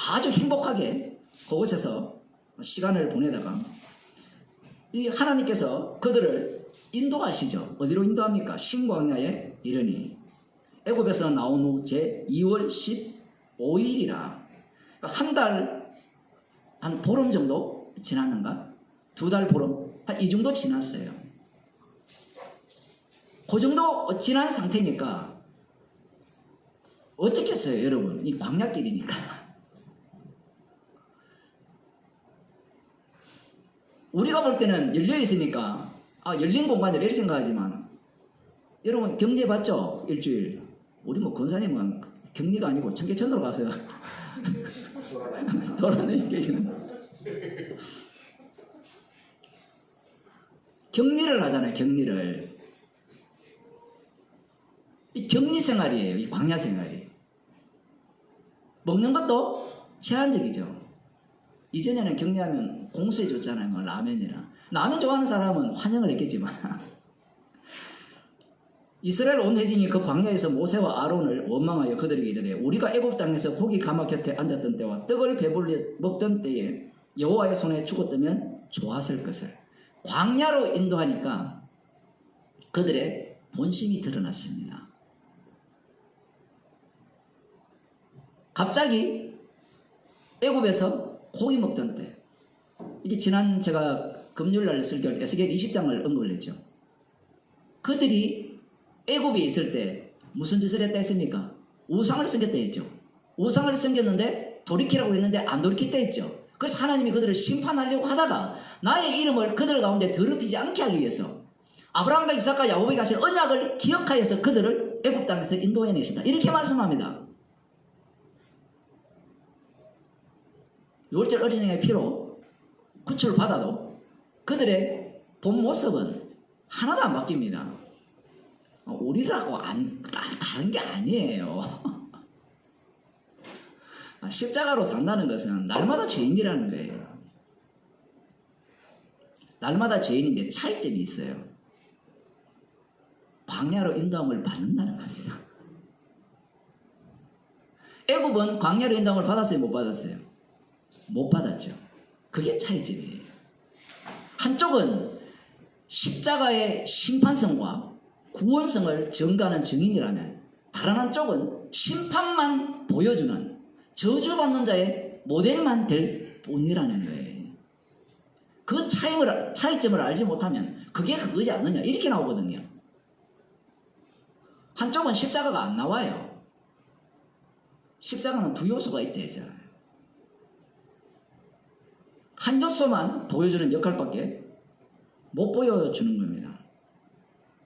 아주 행복하게 그곳에서 시간을 보내다가 이 하나님께서 그들을 인도하시죠. 어디로 인도합니까? 신광야에 이르니 애굽에서 나온 후 제 2월 15일이라 한 달, 한 보름 정도 지났는가? 2달 보름, 한 이 정도 지났어요. 그 정도 지난 상태니까 어떻겠어요, 여러분? 이 광야길이니까. 우리가 볼 때는 열려 있으니까 열린 공간이라 이렇게 생각하지만 여러분 격리해 봤죠? 일주일. 우리 뭐 권사님은 격리가 아니고 청계천으로 가서 돌아다니고 계시는 격리를 하잖아요. 격리를. 이 격리 생활이에요. 이 광야 생활이. 먹는 것도 제한적이죠. 이전에는 격리하면 공수해 줬잖아요. 뭐 라면이나. 라면 좋아하는 사람은 환영을 했겠지만 이스라엘 온 회중이 그 광야에서 모세와 아론을 원망하여 그들에게 이르되 우리가 애굽 땅에서 고기 가마 곁에 앉았던 때와 떡을 배불리 먹던 때에 여호와의 손에 죽었다면 좋았을 것을. 광야로 인도하니까 그들의 본심이 드러났습니다. 갑자기 애굽에서 고기 먹던 때, 이게 지난 제가 금요일날 설교할 에스겔 20장을 언급을 했죠. 그들이 애굽에 있을 때 무슨 짓을 했다 했습니까? 우상을 섬겼다 했죠. 우상을 섬겼는데 돌이키라고 했는데 안 돌이켰다 했죠. 그래서 하나님이 그들을 심판하려고 하다가 나의 이름을 그들 가운데 더럽히지 않게 하기 위해서 아브라함과 이삭과 야곱에게 하신 언약을 기억하여서 그들을 애굽 땅에서 인도해내신다. 이렇게 말씀합니다. 6월절 어린 양의 피로 구출을 받아도 그들의 본 모습은 하나도 안 바뀝니다. 우리라고 다른 게 아니에요. 십자가로 산다는 것은 날마다 죄인이라는 거예요. 날마다 죄인인데 차이점이 있어요. 광야로 인도함을 받는다는 겁니다. 애굽은 광야로 인도함을 받았어요? 못 받았어요? 못 받았죠. 그게 차이점이에요. 한쪽은 십자가의 심판성과 구원성을 증거하는 증인이라면 다른 한쪽은 심판만 보여주는 저주받는 자의 모델만 될 뿐이라는 거예요. 그 차이점을 알지 못하면 그게 그거지 않느냐 이렇게 나오거든요. 한쪽은 십자가가 안 나와요. 십자가는 두 요소가 있다 했잖아요. 한 요소만 보여주는 역할밖에 못 보여주는 겁니다.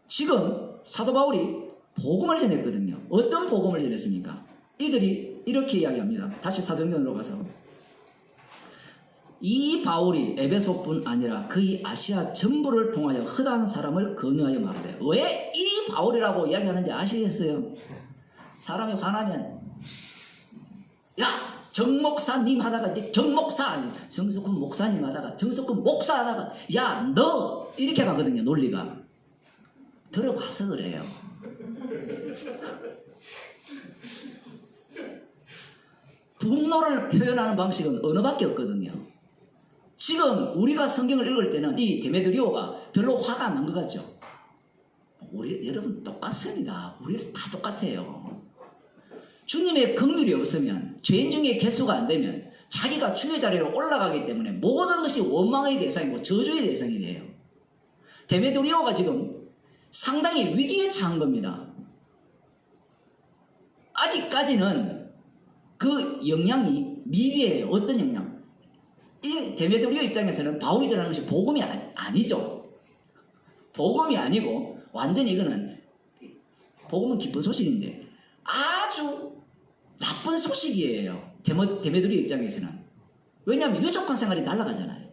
지금 사도 바울이 복음을 전했거든요. 어떤 복음을 전했습니까? 이들이 이렇게 이야기합니다. 다시 사도행전으로 가서 이 바울이 에베소뿐 아니라 그의 아시아 전부를 통하여 허다한 사람을 권유하여 말하되 왜 이 바울이라고 이야기하는지 아시겠어요? 사람이 화나면 야 정목사님 하다가 이제 정목사 정석훈 목사님 하다가 정석훈 목사 하다가 야 너 이렇게 가거든요. 논리가 들어봐서 그래요. 분노를 표현하는 방식은 언어밖에 없거든요. 지금 우리가 성경을 읽을 때는 이 데메드리오가 별로 화가 안 난 것 같죠? 우리 여러분 똑같습니다. 우리 다 똑같아요. 주님의 긍휼이 없으면 죄인 중에 개수가 안 되면 자기가 주의 자리로 올라가기 때문에 모든 것이 원망의 대상이고 저주의 대상이 돼요. 데메드리오가 지금 상당히 위기에 처한 겁니다. 아직까지는 그 영향이 미래에 어떤 영향? 이 데메드리오 입장에서는 바울이 전하는 것이 복음이 아니죠. 복음이 아니고 완전히 이거는 복음은 기쁜 소식인데 아주 나쁜 소식이에요. 데메드리오 입장에서는. 왜냐하면 유족한 생활이 날아가잖아요.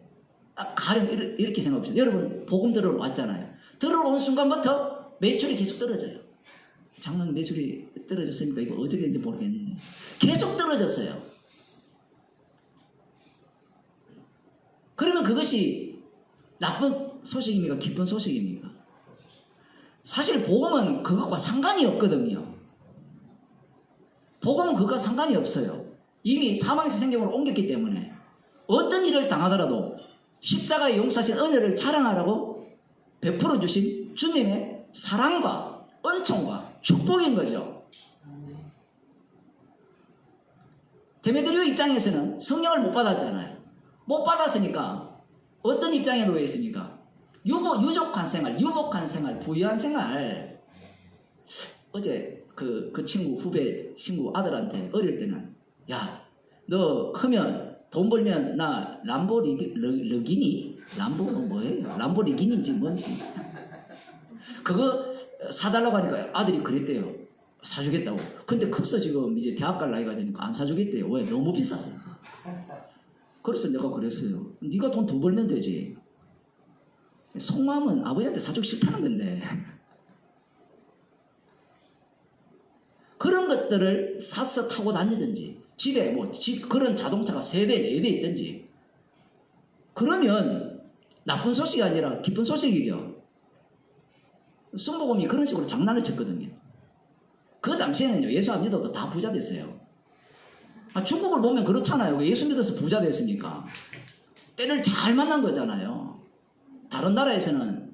가령 이렇게 생각해보세요. 여러분 복음 들으러 왔잖아요. 들어온 순간부터 매출이 계속 떨어져요. 작년 매출이 떨어졌으니까 이거 어떻게 됐는지 모르겠는데 계속 떨어졌어요. 그러면 그것이 나쁜 소식입니까? 기쁜 소식입니까? 사실 복음은 그것과 상관이 없거든요. 복음은 그것과 상관이 없어요. 이미 사망에서 생명으로 옮겼기 때문에 어떤 일을 당하더라도 십자가의 용서하신 은혜를 자랑하라고 베풀어 주신 주님의 사랑과 은총과 축복인 거죠. 데메드리오 입장에서는 성령을 못 받았잖아요. 못 받았으니까 어떤 입장에 놓여 있습니까? 유족한 생활, 유복한 생활, 부유한 생활. 어제 그 후배 친구 아들한테 어릴 때는 야, 너 크면 돈 벌면 나 람보르기니? 람보는 뭐예요? 람보르기니인지 뭔지 그거 사달라고 하니까 아들이 그랬대요. 사주겠다고. 근데 컸어. 지금 이제 대학 갈 나이가 되니까 안 사주겠대요. 왜? 너무 비싸서. 그래서 내가 그랬어요. 네가 돈 더 벌면 되지. 속마음은 아버지한테 사주기 싫다는 건데 그런 것들을 사서 타고 다니든지 집에 그런 자동차가 3대 4대 있든지 그러면 나쁜 소식이 아니라 기쁜 소식이죠. 순복음이 그런 식으로 장난을 쳤거든요. 그 당시에는요, 예수 안 믿어도 다 부자 됐어요. 중국을 보면 그렇잖아요. 왜 예수 믿어서 부자 됐습니까? 때를 잘 만난 거잖아요. 다른 나라에서는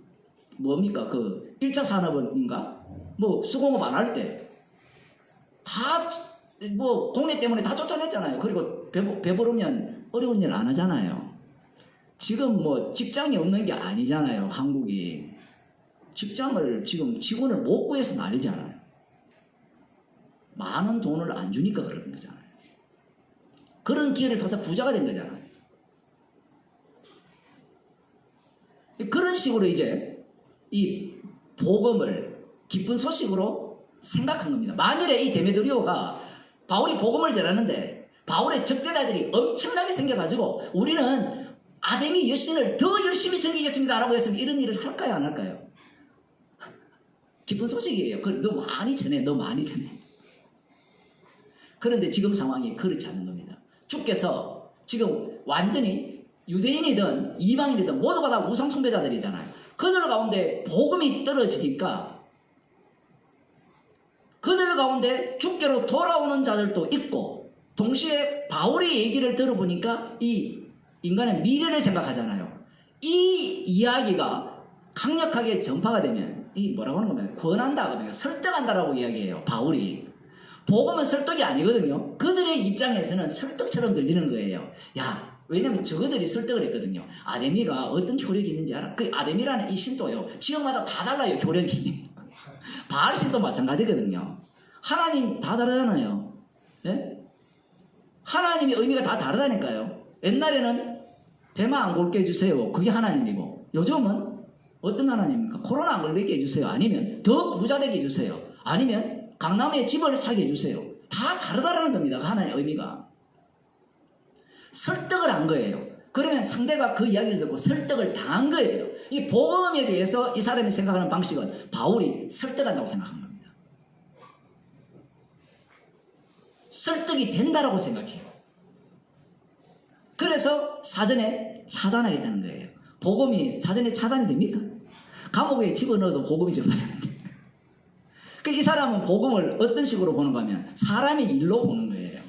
뭡니까? 그 1차 산업인가? 수공업 안 할 때 다 공내 때문에 다 쫓아냈잖아요. 그리고 배부르면 어려운 일 안 하잖아요. 지금 직장이 없는 게 아니잖아요. 한국이. 직장을 지금 직원을 못 구해서 난리잖아요. 많은 돈을 안 주니까 그런 거잖아요. 그런 기회를 타서 부자가 된 거잖아요. 그런 식으로 이제 이 복음을 기쁜 소식으로 생각한 겁니다. 만일에 이 데메드리오가 바울이 복음을 전하는데 바울의 적대자들이 엄청나게 생겨가지고 우리는 아데미 여신을 더 열심히 섬기겠습니다 라고 했으면 이런 일을 할까요? 안 할까요? 기쁜 소식이에요. 너 많이 전해. 그런데 지금 상황이 그렇지 않은 겁니다. 주께서 지금 완전히 유대인이든 이방인이든 모두가 다 우상 숭배자들이잖아요. 그들 가운데 복음이 떨어지니까 그들 가운데 주께로 돌아오는 자들도 있고 동시에 바울의 얘기를 들어보니까 이 인간의 미래를 생각하잖아요. 이 이야기가 강력하게 전파가 되면 이 뭐라고 하는 겁니까? 권한다 하거든요. 설득한다라고 이야기해요. 바울이. 복음은 설득이 아니거든요. 그들의 입장에서는 설득처럼 들리는 거예요. 야, 왜냐면 저들이 설득을 했거든요. 아데미가 어떤 효력이 있는지 알아? 그 아데미라는 이 신도요. 지역마다 다 달라요. 효력이. 바알 신도 마찬가지거든요. 하나님 다 다르잖아요. 예? 하나님의 의미가 다 다르다니까요. 옛날에는 배만 안 걸게 해주세요. 그게 하나님이고 요즘은 어떤 하나님입니까? 코로나 안 걸리게 해주세요. 아니면 더 부자 되게 해주세요. 아니면 강남에 집을 사게 해주세요. 다 다르다라는 겁니다. 하나의 의미가. 설득을 한 거예요. 그러면 상대가 그 이야기를 듣고 설득을 당한 거예요. 이 복음에 대해서 이 사람이 생각하는 방식은 바울이 설득한다고 생각한 겁니다. 설득이 된다라고 생각해요. 그래서 사전에 차단하겠다는 거예요. 복음이 사전에 차단이 됩니까? 감옥에 집어넣어도 복음이 접어나는데. 이 사람은 복음을 어떤 식으로 보는가 하면 사람의 일로 보는 거예요.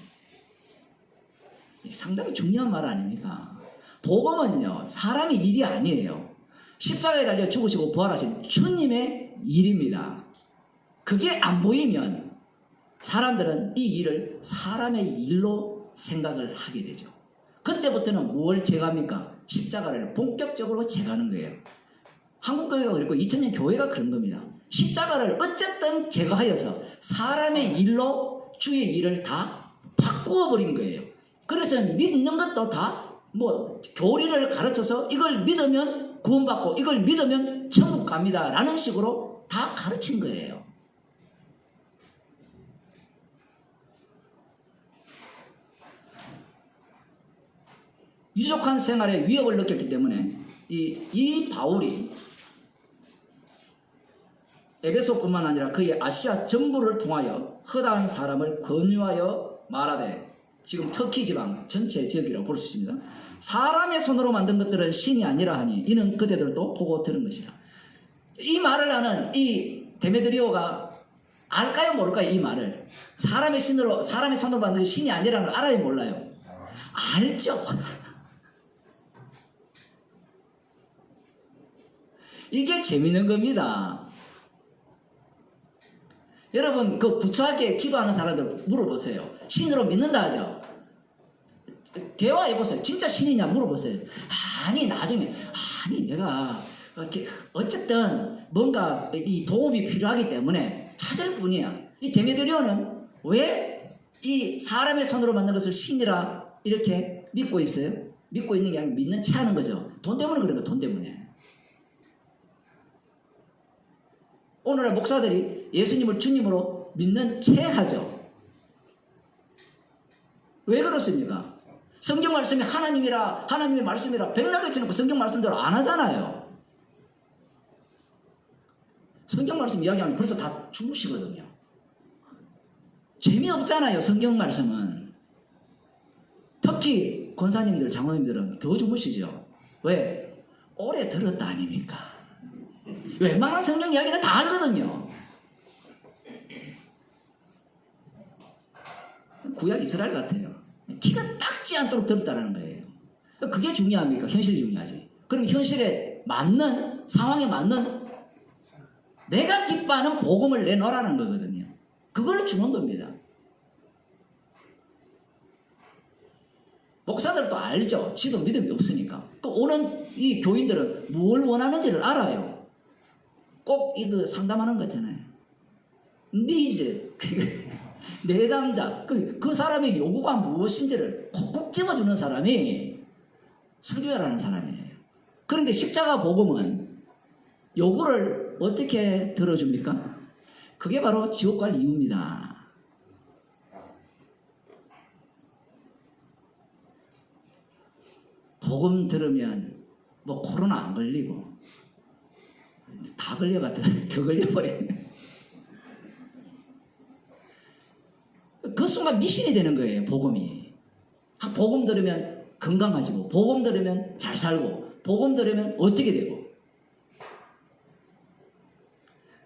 상당히 중요한 말 아닙니까? 복음은요, 사람의 일이 아니에요. 십자가에 달려 죽으시고 부활하신 주님의 일입니다. 그게 안 보이면 사람들은 이 일을 사람의 일로 생각을 하게 되죠. 그때부터는 뭘 제거합니까? 십자가를 본격적으로 제거하는 거예요. 한국교회가 그랬고 2000년 교회가 그런 겁니다. 십자가를 어쨌든 제거하여서 사람의 일로 주의 일을 다 바꾸어 버린 거예요. 그래서 믿는 것도 다 뭐 교리를 가르쳐서 이걸 믿으면 구원받고 이걸 믿으면 천국 갑니다 라는 식으로 다 가르친 거예요. 유족한 생활에 위협을 느꼈기 때문에 이 바울이 에베소뿐만 아니라 그의 아시아 전부를 통하여 허다한 사람을 권유하여 말하되, 지금 터키 지방 전체 지역이라고 볼 수 있습니다. 사람의 손으로 만든 것들은 신이 아니라 하니 이는 그대들도 보고 들은 것이다. 이 말을 하는 이 데메드리오가 알까요 모를까요? 이 말을 사람의 손으로 만든 신이 아니라는 걸 알아요 몰라요? 알죠. 이게 재밌는 겁니다. 여러분 그 부처하게 기도하는 사람들 물어보세요. 신으로 믿는다 하죠. 대화해보세요. 진짜 신이냐 물어보세요. 아니 나중에 내가 어쨌든 뭔가 이 도움이 필요하기 때문에 찾을 뿐이야. 이 데메드리오는 왜 이 사람의 손으로 만든 것을 신이라 이렇게 믿고 있어요? 믿고 있는 게 아니라 믿는 채 하는 거죠. 돈 때문에 그런 거예요. 돈 때문에. 오늘날 목사들이 예수님을 주님으로 믿는 채 하죠. 왜 그렇습니까? 성경 말씀이 하나님의 말씀이라 백날 쳐놓고 성경 말씀대로 안 하잖아요. 성경 말씀 이야기하면 벌써 다 죽으시거든요. 재미없잖아요. 성경 말씀은. 특히 권사님들, 장로님들은 더 주무시죠. 왜? 오래 들었다 아닙니까? 웬만한 성경 이야기는 다 알거든요. 구약 이스라엘 같아요. 기가 닦지 않도록 들었다는 거예요. 그게 중요합니까? 현실이 중요하지. 그럼 현실에 맞는, 상황에 맞는 내가 기뻐하는 복음을 내놓으라는 거거든요. 그걸 주는 겁니다. 목사들도 알죠. 지도 믿음이 없으니까. 그 오는 이 교인들은 뭘 원하는지를 알아요. 꼭 이거 상담하는 거 있잖아요. 니즈, 내담자, 그 사람의 요구가 무엇인지를 콕콕 집어주는 사람이 설교자라는 사람이에요. 그런데 십자가 복음은 요구를 어떻게 들어줍니까? 그게 바로 지옥 갈 이유입니다. 복음 들으면 뭐 코로나 안 걸리고 다 걸려갔다 더 걸려버렸네. 그 순간 미신이 되는 거예요. 복음이. 복음 들으면 건강해지고 복음 들으면 잘 살고 복음 들으면 어떻게 되고,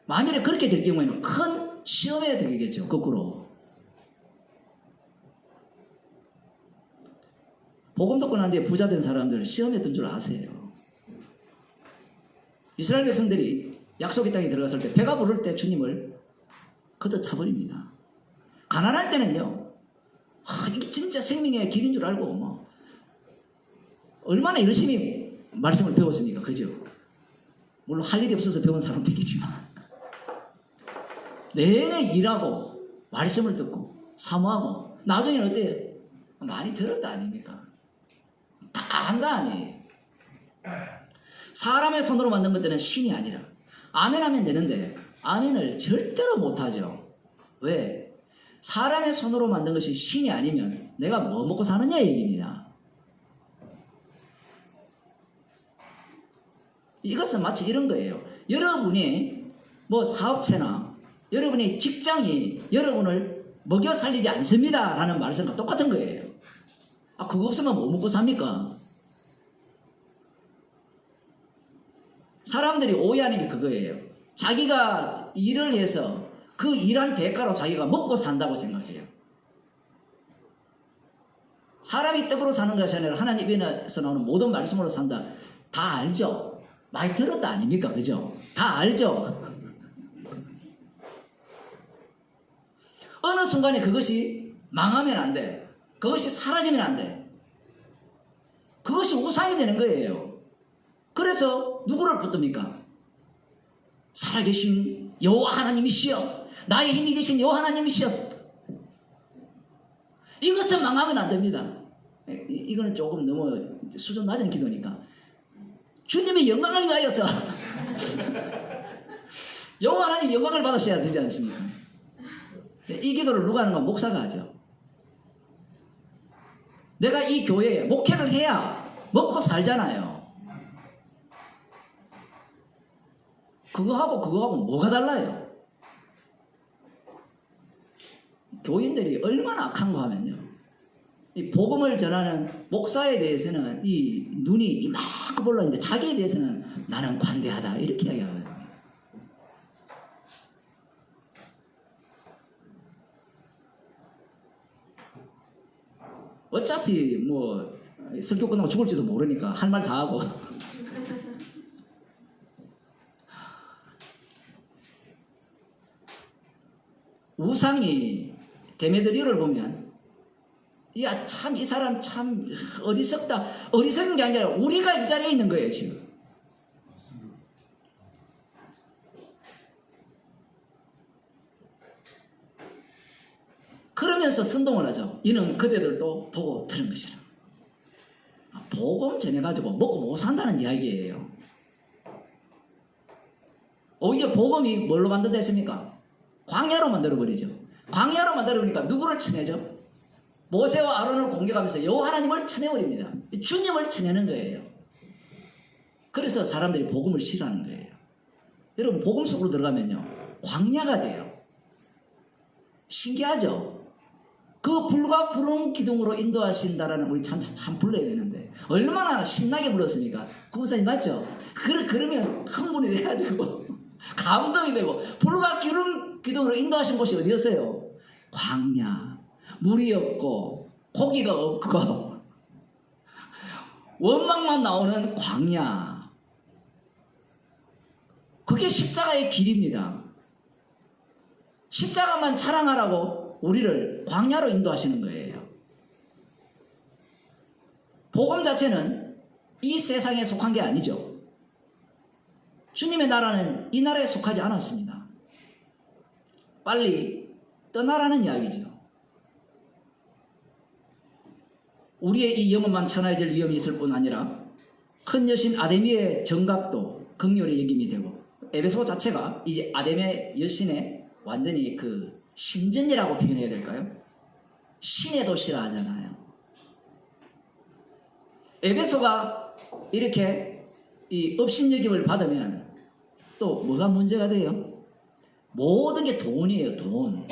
만일에 그렇게 될 경우에는 큰 시험에 되겠죠. 거꾸로. 복음 듣고 난 뒤에 부자 된 사람들 시험했던 줄 아세요? 이스라엘 백성들이 약속의 땅에 들어갔을 때 배가 부를 때 주님을 걷어차버립니다. 가난할 때는요, 이게 진짜 생명의 길인 줄 알고 뭐 얼마나 열심히 말씀을 배웠습니까? 그죠? 물론 할 일이 없어서 배운 사람도 있겠지만 내내 일하고 말씀을 듣고 사모하고 나중에는 어때요? 많이 들었다 아닙니까? 다 한 거 아니에요. 사람의 손으로 만든 것들은 신이 아니라. 아멘 하면 되는데 아멘을 절대로 못하죠. 왜? 사람의 손으로 만든 것이 신이 아니면 내가 뭐 먹고 사느냐 얘기입니다. 이것은 마치 이런 거예요. 여러분이 뭐 사업체나 여러분의 직장이 여러분을 먹여 살리지 않습니다 라는 말씀과 똑같은 거예요. 그거 없으면 뭐 먹고 삽니까? 사람들이 오해하는 게 그거예요. 자기가 일을 해서 그 일한 대가로 자기가 먹고 산다고 생각해요. 사람이 떡으로 사는 것이 아니라 하나님 입에서 나오는 모든 말씀으로 산다. 다 알죠? 많이 들었다 아닙니까? 그죠? 다 알죠? 어느 순간에 그것이 망하면 안 돼. 그것이 사라지면 안 돼. 그것이 우상이 되는 거예요. 그래서 누구를 붙듭니까? 살아계신 여호와 하나님이시여, 나의 힘이 되신 여호와 하나님이시여. 이것은 망하면 안 됩니다. 이거는 조금 너무 수준 낮은 기도니까 주님의 영광을 위하여서 여호와 하나님 영광을 받으셔야 되지 않습니까? 이 기도를 누가 하는 건 목사가 하죠. 내가 이 교회에 목회를 해야 먹고 살잖아요. 그거하고 뭐가 달라요? 교인들이 얼마나 악한 거 하면요, 이 복음을 전하는 목사에 대해서는 이 눈이 이만큼 올라있는데 자기에 대해서는 나는 관대하다 이렇게 이야기하거든요. 어차피 뭐 설교 끝나고 죽을지도 모르니까 할 말 다 하고. 우상이 데메드리오를 보면 야 참 이 사람 참 어리석다. 어리석은 게 아니라 우리가 이 자리에 있는 거예요 지금. 그러면서 선동을 하죠. 이는 그대들도 보고 들은 것이라. 복음 전해가지고 먹고 못 산다는 이야기예요. 오히려 복음이 뭘로 만들어졌습니까? 광야로 만들어버리죠. 광야로 만들어버리니까 누구를 쳐내죠? 모세와 아론을 공격하면서 여호와 하나님을 쳐내버립니다. 주님을 쳐내는 거예요. 그래서 사람들이 복음을 싫어하는 거예요. 여러분 복음 속으로 들어가면요 광야가 돼요. 신기하죠? 그 불과 푸른 기둥으로 인도하신다라는 우리 참 불러야 되는데 얼마나 신나게 불렀습니까? 그 목사님 맞죠? 그러면 흥분이 돼가지고 감동이 되고 불과 푸른 기둥으로 인도하신 곳이 어디였어요? 광야. 물이 없고 고기가 없고 원망만 나오는 광야. 그게 십자가의 길입니다. 십자가만 자랑하라고 우리를 광야로 인도하시는 거예요. 복음 자체는 이 세상에 속한 게 아니죠. 주님의 나라는 이 나라에 속하지 않았습니다. 빨리 떠나라는 이야기죠. 우리의 이 영혼만 천하해질 위험이 있을 뿐 아니라 큰 여신 아데미의 정각도 극렬히 여김이 되고 에베소 자체가 이제 아데미 여신의 완전히 그 신전이라고 표현해야 될까요? 신의 도시라 하잖아요. 에베소가 이렇게 이 업신여김을 받으면 또 뭐가 문제가 돼요? 모든 게 돈이에요, 돈.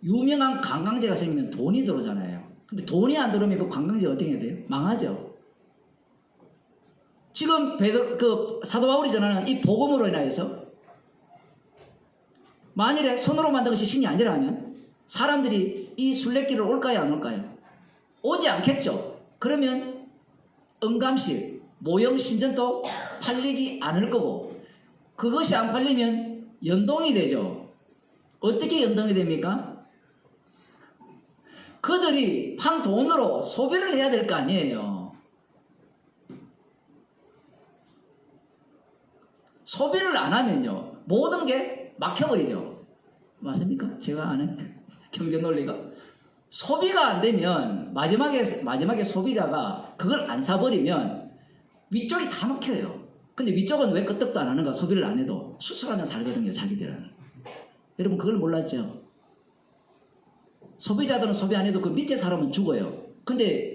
유명한 관광지가 생기면 돈이 들어오잖아요. 근데 돈이 안 들어오면 그 관광지가 어떻게 해야 돼요? 망하죠. 지금 사도 바울이 전하는 이 복음으로 인하여서 만일에 손으로 만든 것이 신이 아니라면 사람들이 이 순례길을 올까요, 안 올까요? 오지 않겠죠. 그러면 응감실, 모형 신전도 팔리지 않을 거고 그것이 안 팔리면 연동이 되죠. 어떻게 연동이 됩니까? 그들이 판 돈으로 소비를 해야 될 거 아니에요. 소비를 안 하면요 모든 게 막혀버리죠. 맞습니까? 제가 아는 경제 논리가 소비가 안 되면 마지막에 소비자가 그걸 안 사버리면 위쪽이 다 막혀요. 근데 위쪽은 왜 끄떡도 안 하는가? 소비를 안 해도 수출하면 살거든요, 자기들은. 여러분 그걸 몰랐죠? 소비자들은 소비 안 해도 그 밑에 사람은 죽어요. 근데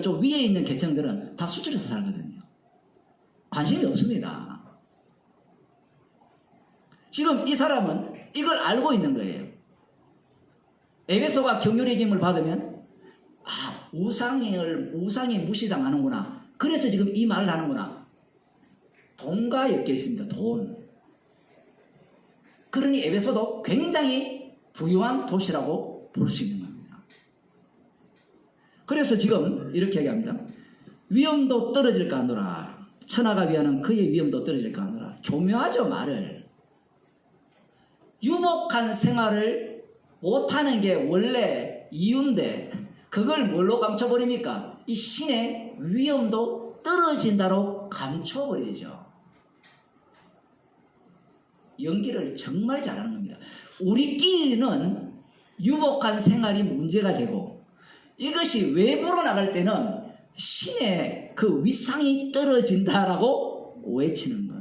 좀 위에 있는 계층들은 다 수출해서 살거든요. 관심이 없습니다. 지금 이 사람은 이걸 알고 있는 거예요. 에베소가 경륜의 힘을 받으면 우상이 무시당하는구나. 그래서 지금 이 말을 하는구나. 돈과 엮여 있습니다. 돈. 그러니 에베소도 굉장히 부유한 도시라고 볼 수 있는 겁니다. 그래서 지금 이렇게 얘기합니다. 위엄도 떨어질까 하노라. 천하가 위하는 그의 위엄도 떨어질까 하노라. 교묘하죠, 말을. 유목한 생활을 못하는 게 원래 이유인데 그걸 뭘로 감춰버립니까? 이 신의 위엄도 떨어진다로 감춰버리죠. 연기를 정말 잘하는 겁니다. 우리끼리는 유복한 생활이 문제가 되고 이것이 외부로 나갈 때는 신의 그 위상이 떨어진다라고 외치는 겁니다.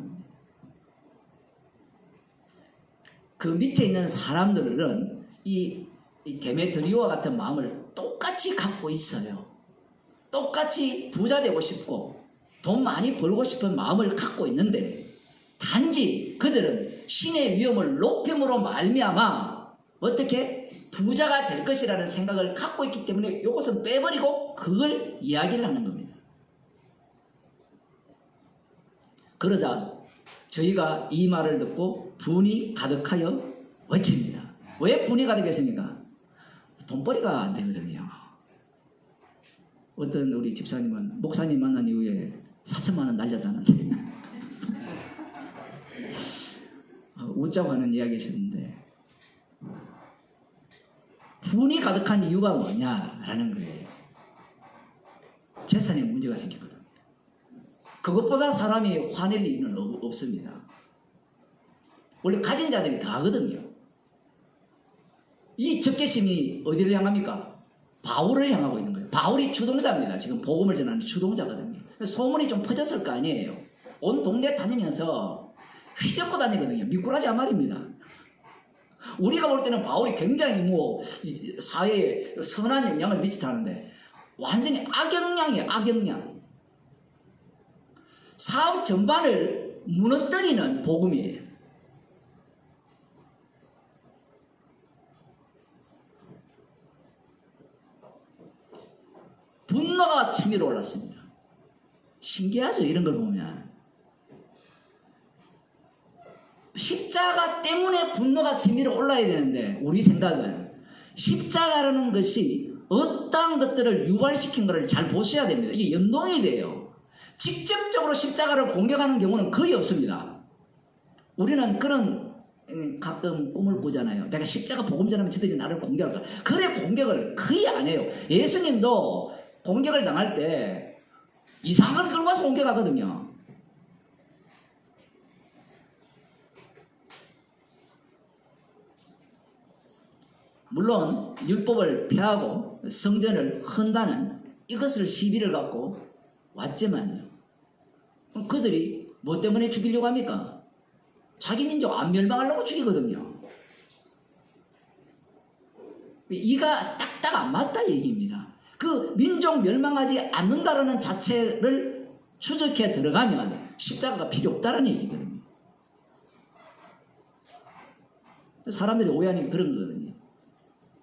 그 밑에 있는 사람들은 이 데메트리오와 같은 마음을 똑같이 갖고 있어요. 똑같이 부자 되고 싶고 돈 많이 벌고 싶은 마음을 갖고 있는데 단지 그들은 신의 위엄을 높임으로 말미암아 어떻게 부자가 될 것이라는 생각을 갖고 있기 때문에 이것은 빼버리고 그걸 이야기를 하는 겁니다. 그러자 저희가 이 말을 듣고 분이 가득하여 외칩니다. 왜 분이 가득했습니까? 돈벌이가 안 되거든요. 어떤 우리 집사님은 목사님 만난 이후에 4천만 원 날렸다는데 웃자고 하는 이야기하셨는데 분이 가득한 이유가 뭐냐라는 거예요. 재산에 문제가 생겼거든요. 그것보다 사람이 화낼 이유는 없습니다. 원래 가진 자들이 다 하거든요. 이 적개심이 어디를 향합니까? 바울을 향하고 있는 거예요. 바울이 주동자입니다. 지금 복음을 전하는 주동자거든요. 소문이 좀 퍼졌을 거 아니에요. 온 동네 다니면서 휘젓고 다니거든요. 미꾸라지 한 마리입니다. 우리가 볼 때는 바울이 굉장히 뭐 사회에 선한 영향을 미치다는데 완전히 악영향이에요. 악영향. 사업 전반을 무너뜨리는 복음이에요. 분노가 치밀어 올랐습니다. 신기하죠? 이런 걸 보면. 십자가 때문에 분노가 치밀어 올라야 되는데 우리 생각은 십자가라는 것이 어떠한 것들을 유발시킨 것을 잘 보셔야 됩니다. 이게 연동이 돼요. 직접적으로 십자가를 공격하는 경우는 거의 없습니다. 우리는 그런 가끔 꿈을 꾸잖아요. 내가 십자가 복음 전하면 저들이 나를 공격할까. 그래 공격을 거의 안 해요. 예수님도 공격을 당할 때 이상한 걸 끌고 와서 공격하거든요. 물론 율법을 폐하고 성전을 헌다는 이것을 시비를 갖고 왔지만요. 그들이 뭐 때문에 죽이려고 합니까? 자기 민족 안 멸망하려고 죽이거든요. 이가 딱딱 안 맞다 얘기입니다. 그 민족 멸망하지 않는다라는 자체를 추적해 들어가면 십자가가 필요 없다는 얘기거든요. 사람들이 오해하는 게 그런 거거든요.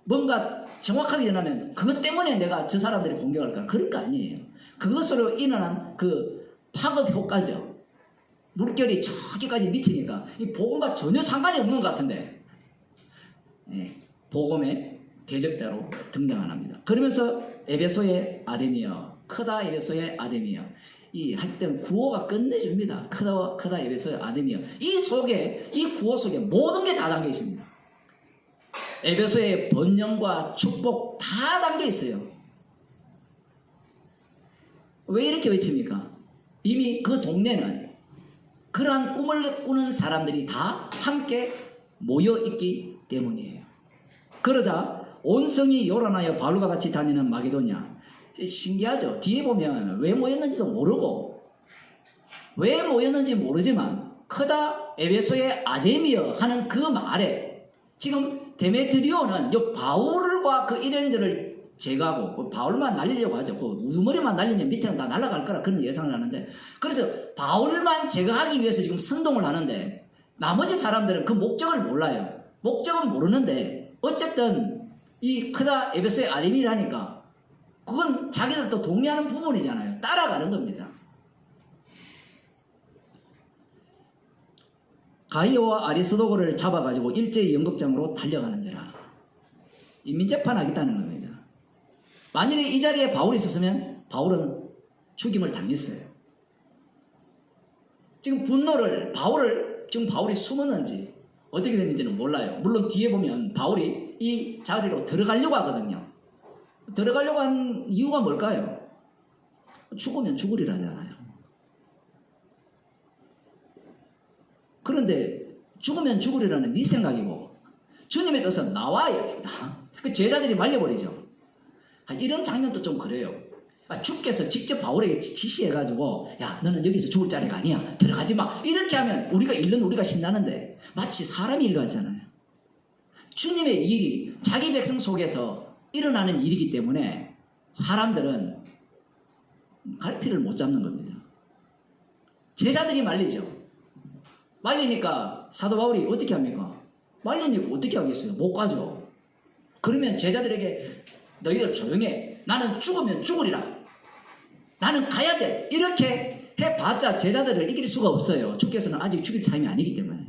뭔가 정확하게 전하면 그것 때문에 내가 저 사람들이 공격할까? 그럴 거 아니에요. 그것으로 인한 그 파급 효과죠. 물결이 저기까지 미치니까 이 복음과 전혀 상관이 없는 것 같은데 복음의 대적자로 등장 안 합니다. 그러면서 에베소의 아데미여, 크다 에베소의 아데미여, 이 할 때는 구호가 끝내줍니다. 크다 에베소의 아데미여. 이 구호 속에 모든 게 다 담겨 있습니다. 에베소의 번영과 축복 다 담겨 있어요. 왜 이렇게 외칩니까? 이미 그 동네는 그러한 꿈을 꾸는 사람들이 다 함께 모여 있기 때문이에요. 그러자 온 성이 요란하여 바울과 같이 다니는 마게도냐. 신기하죠? 뒤에 보면 왜 모였는지도 모르고 왜 모였는지 모르지만 크다 에베소의 아데미여 하는 그 말에 지금 데메트리오는 요 바울과 그 일행들을 제거하고 그 바울만 날리려고 하죠. 그 우두머리만 날리면 밑에는 다 날아갈 거라 그런 예상을 하는데 그래서 바울만 제거하기 위해서 지금 선동을 하는데 나머지 사람들은 그 목적을 몰라요. 목적은 모르는데 어쨌든 이 크다 에베소의 아데미라니까 그건 자기들도 동의하는 부분이잖아요. 따라가는 겁니다. 가이오와 아리스도고를 잡아가지고 일제히 연극장으로 달려가는지라 인민재판 하겠다는 겁니다. 만일에 이 자리에 바울이 있었으면 바울은 죽임을 당했어요. 지금 지금 바울이 숨었는지 어떻게 됐는지는 몰라요. 물론 뒤에 보면 바울이 이 자리로 들어가려고 하거든요. 들어가려고 한 이유가 뭘까요? 죽으면 죽으리라잖아요. 그런데 죽으면 죽으리라는 네 생각이고 주님의 뜻은 나와야 됩니다. 그 제자들이 말려버리죠. 이런 장면도 좀 그래요. 주께서 직접 바울에게 지시해가지고 야 너는 여기서 죽을 자리가 아니야 들어가지 마 이렇게 하면 우리가 신나는데 마치 사람이 일 같잖아요. 주님의 일이 자기 백성 속에서 일어나는 일이기 때문에 사람들은 갈피를 못 잡는 겁니다. 제자들이 말리죠. 말리니까 사도 바울이 어떻게 합니까? 말리니까 어떻게 하겠어요? 못 가죠. 그러면 제자들에게 너희들 조용해. 나는 죽으면 죽으리라. 나는 가야 돼. 이렇게 해봤자 제자들을 이길 수가 없어요. 주께서는 아직 죽일 타임이 아니기 때문에.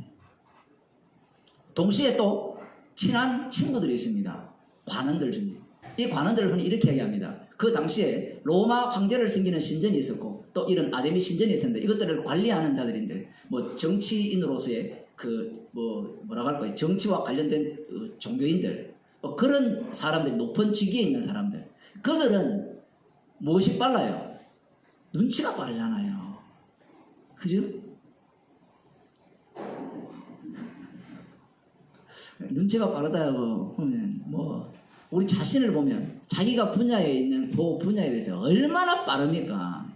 동시에 또 친한 친구들이 있습니다. 관원들 중에. 이 관원들을 흔히 이렇게 얘기합니다. 그 당시에 로마 황제를 섬기는 신전이 있었고 또 이런 아데미 신전이 있었는데 이것들을 관리하는 자들인데 뭐 정치인으로서의 뭐라고 할까요? 정치와 관련된 종교인들 그런 사람들이 높은 직위에 있는 사람들 그들은 무엇이 빨라요? 눈치가 빠르잖아요. 그죠? 눈치가 빠르다고 하면 우리 자신을 보면 자기가 분야에 있는 그 분야에 대해서 얼마나 빠릅니까?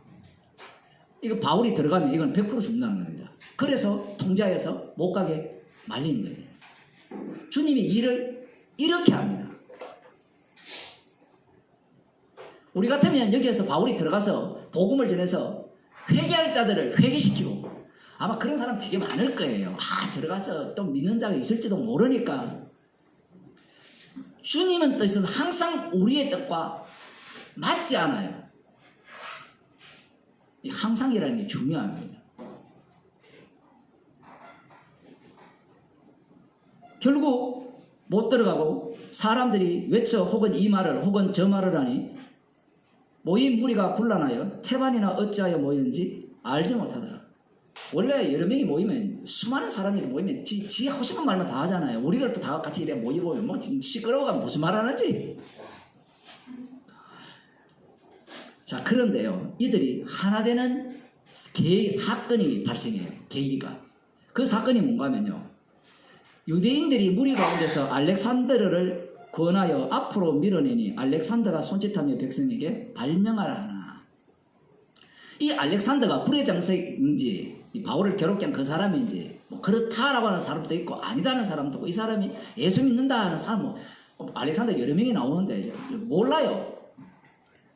이거 바울이 들어가면 이건 100% 죽는다는 겁니다. 그래서 통제해서 못 가게 말리는 거예요. 주님이 일을 이렇게 합니다. 우리 같으면 여기에서 바울이 들어가서 복음을 전해서 회개할 자들을 회개시키고 아마 그런 사람 되게 많을 거예요. 들어가서 또 믿는 자가 있을지도 모르니까. 주님은 뜻은 항상 우리의 뜻과 맞지 않아요. 이 항상이라는 게 중요합니다. 결국 못 들어가고 사람들이 외쳐 혹은 이 말을 혹은 저 말을 하니 모인 무리가 곤란하여 태반이나 어찌하여 모였는지 알지 못하더라. 원래 여러 명이 모이면 수많은 사람이 모이면 지 하고 싶은 말만 다 하잖아요. 우리가 또 다 같이 이래 모이고 시끄러워가 무슨 말 하는지. 자 그런데요 이들이 하나 되는 사건이 발생해요. 계기가. 그 사건이 뭔가 하면요 유대인들이 무리 가운데서 알렉산드르를 권하여 앞으로 밀어내니 알렉산더가 손짓하며 백성에게 발명하라 하나. 이 알렉산더가 불의 장색인지 바울을 괴롭게 한 그 사람인지 그렇다라고 하는 사람도 있고 아니다는 사람도 있고 이 사람이 예수 믿는다 하는 사람 알렉산더 여러 명이 나오는데 몰라요.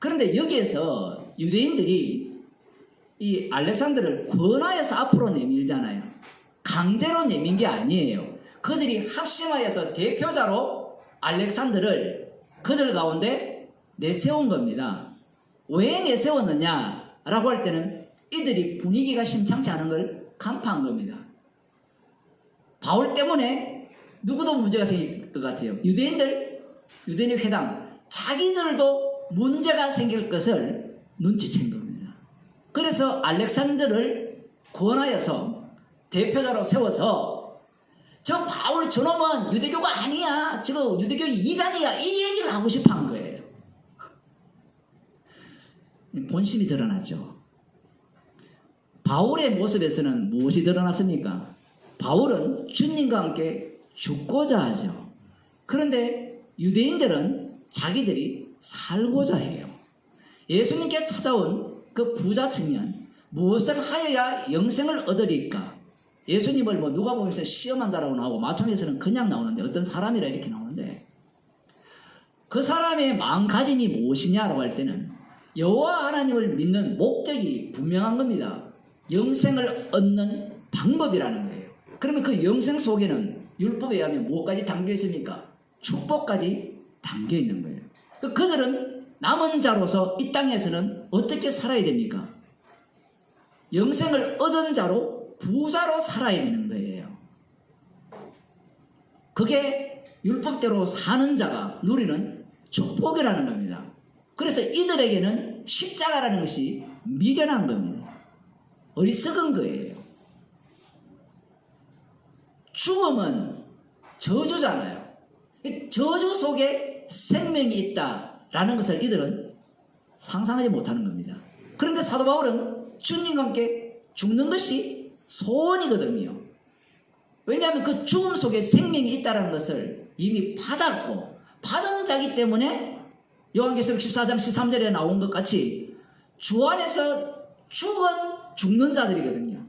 그런데 여기에서 유대인들이 이 알렉산더를 권하여서 앞으로 내밀잖아요. 강제로 내민 게 아니에요. 그들이 합심하여서 대표자로 알렉산더를 그들 가운데 내세운 겁니다. 왜 내세웠느냐라고 할 때는 이들이 분위기가 심상치 않은 걸 간파한 겁니다. 바울 때문에 누구도 문제가 생길 것 같아요. 유대인의 회당, 자기들도 문제가 생길 것을 눈치챈 겁니다. 그래서 알렉산더를 권하여서 대표자로 세워서 저 바울 저놈은 유대교가 아니야. 지금 유대교 이단이야. 이 얘기를 하고 싶어 한 거예요. 본심이 드러났죠. 바울의 모습에서는 무엇이 드러났습니까? 바울은 주님과 함께 죽고자 하죠. 그런데 유대인들은 자기들이 살고자 해요. 예수님께 찾아온 그 부자 청년, 무엇을 하여야 영생을 얻으리까? 예수님을 누가복음에서 시험한다라고 나오고 마태복음에서는 그냥 나오는데 어떤 사람이라 이렇게 나오는데 그 사람의 마음가짐이 무엇이냐라고 할 때는 여호와 하나님을 믿는 목적이 분명한 겁니다. 영생을 얻는 방법이라는 거예요. 그러면 그 영생 속에는 율법에 의하면 무엇까지 담겨 있습니까? 축복까지 담겨 있는 거예요. 그들은 남은 자로서 이 땅에서는 어떻게 살아야 됩니까? 영생을 얻은 자로 부자로 살아야 되는 거예요. 그게 율법대로 사는 자가 누리는 축복이라는 겁니다. 그래서 이들에게는 십자가라는 것이 미련한 겁니다. 어리석은 거예요. 죽음은 저주잖아요. 저주 속에 생명이 있다라는 것을 이들은 상상하지 못하는 겁니다. 그런데 사도 바울은 주님과 함께 죽는 것이 소원이거든요. 왜냐하면 그 죽음 속에 생명이 있다는 것을 이미 받았고, 받은 자기 때문에 요한계시록 14장 13절에 나온 것 같이 주 안에서 죽는 자들이거든요.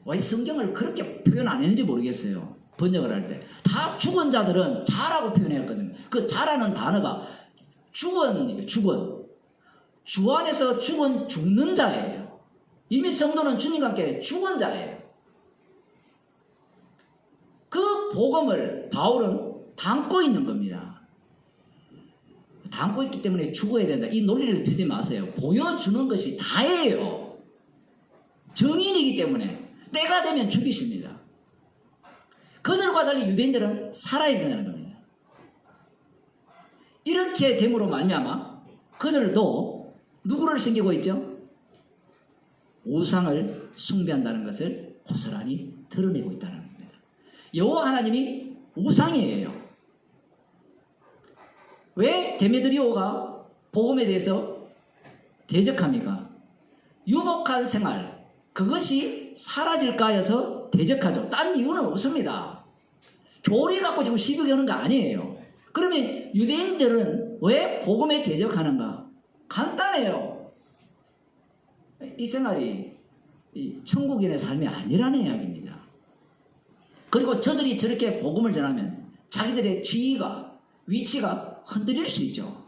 왜 성경을 그렇게 표현 안 했는지 모르겠어요. 번역을 할 때. 다 죽은 자들은 자라고 표현했거든요. 그 자라는 단어가 죽은. 주 안에서 죽는 자예요. 이미 성도는 주님과 함께 죽은 자예요. 그 복음을 바울은 담고 있는 겁니다. 담고 있기 때문에 죽어야 된다. 이 논리를 펴지 마세요. 보여주는 것이 다예요. 정인이기 때문에 때가 되면 죽이십니다. 그들과 달리 유대인들은 살아야 된다는 겁니다. 이렇게 됨으로 말미암아 그들도 누구를 섬기고 있죠? 우상을 숭배한다는 것을 고스란히 드러내고 있다는 겁니다. 여호와 하나님이 우상이에요. 왜 데메드리오가 복음에 대해서 대적합니까? 유복한 생활, 그것이 사라질까 해서 대적하죠. 딴 이유는 없습니다. 교리 갖고 지금 시비 거는 거 아니에요. 그러면 유대인들은 왜 복음에 대적하는가? 간단해요. 이 생활이 천국인의 삶이 아니라는 이야기입니다. 그리고 저들이 저렇게 복음을 전하면 자기들의 지위가, 위치가 흔들릴 수 있죠.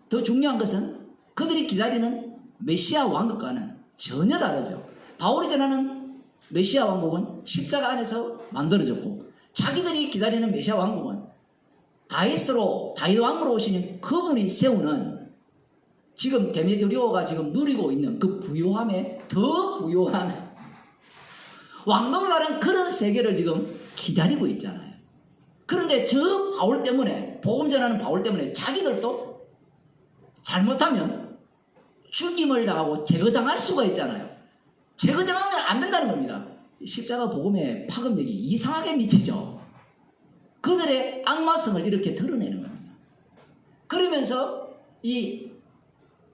더 중요한 것은 그들이 기다리는 메시아 왕국과는 전혀 다르죠. 바울이 전하는 메시아 왕국은 십자가 안에서 만들어졌고, 자기들이 기다리는 메시아 왕국은 다윗 왕으로 오시는 그분이 세우는, 지금 데메드리오가 지금 누리고 있는 그 부요함에 더 부요한 왕국을 가는 그런 세계를 지금 기다리고 있잖아요. 그런데 저 바울 때문에, 복음 전하는 바울 때문에 자기들도 잘못하면 죽임을 당하고 제거당할 수가 있잖아요. 제거당하면 안 된다는 겁니다. 십자가 복음의 파급력이 이상하게 미치죠. 그들의 악마성을 이렇게 드러내는 겁니다. 그러면서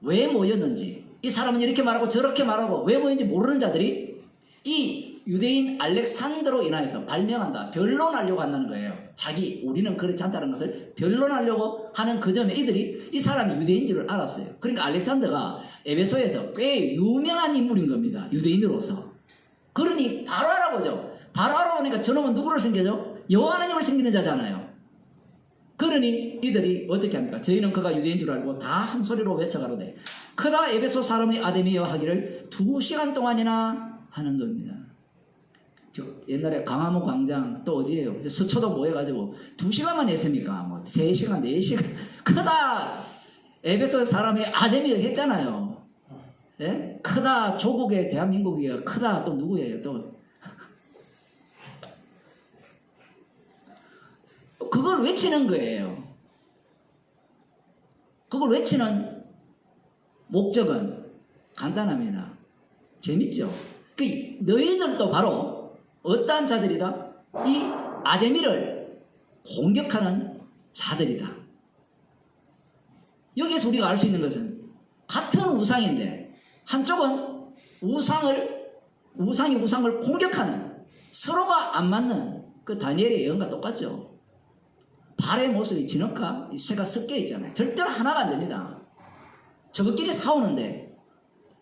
왜 모였는지, 이 사람은 이렇게 말하고 저렇게 말하고 왜 모였는지 모르는 자들이 이 유대인 알렉산더로 인하여서 발명한다, 변론하려고 한다는 거예요. 우리는 그렇지 않다는 것을 변론하려고 하는 그 점에 이들이 이 사람이 유대인 줄을 알았어요. 그러니까 알렉산더가 에베소에서 꽤 유명한 인물인 겁니다. 유대인으로서. 그러니 바로 알아보죠. 바로 알아보니까 저놈은 누구를 섬겨죠? 여호와 하나님을 섬기는 자잖아요. 그러니 이들이 어떻게 합니까? 저희는 그가 유대인 줄 알고 다 한 소리로 외쳐가로되 그다 에베소 사람의 아데미여 하기를 2시간 동안이나 하는 겁니다. 옛날에 강화문 광장 또 어디에요? 서초동 모여가지고 2시간만 했습니까? 3시간, 4시간. 크다 에베소 사람의 아데미여 했잖아요. 예? 크다 조국의 대한민국이에요. 크다 또 누구예요? 또 그걸 외치는 거예요. 그걸 외치는 목적은 간단합니다. 재밌죠? 너희들도 바로 어떠한 자들이다? 이 아데미를 공격하는 자들이다. 여기에서 우리가 알 수 있는 것은 같은 우상인데 한쪽은 우상이 우상을 공격하는, 서로가 안 맞는 그 다니엘의 예언과 똑같죠. 발의 모습이 진흙과 쇠가 섞여 있잖아요. 절대로 하나가 안 됩니다. 저것끼리 싸우는데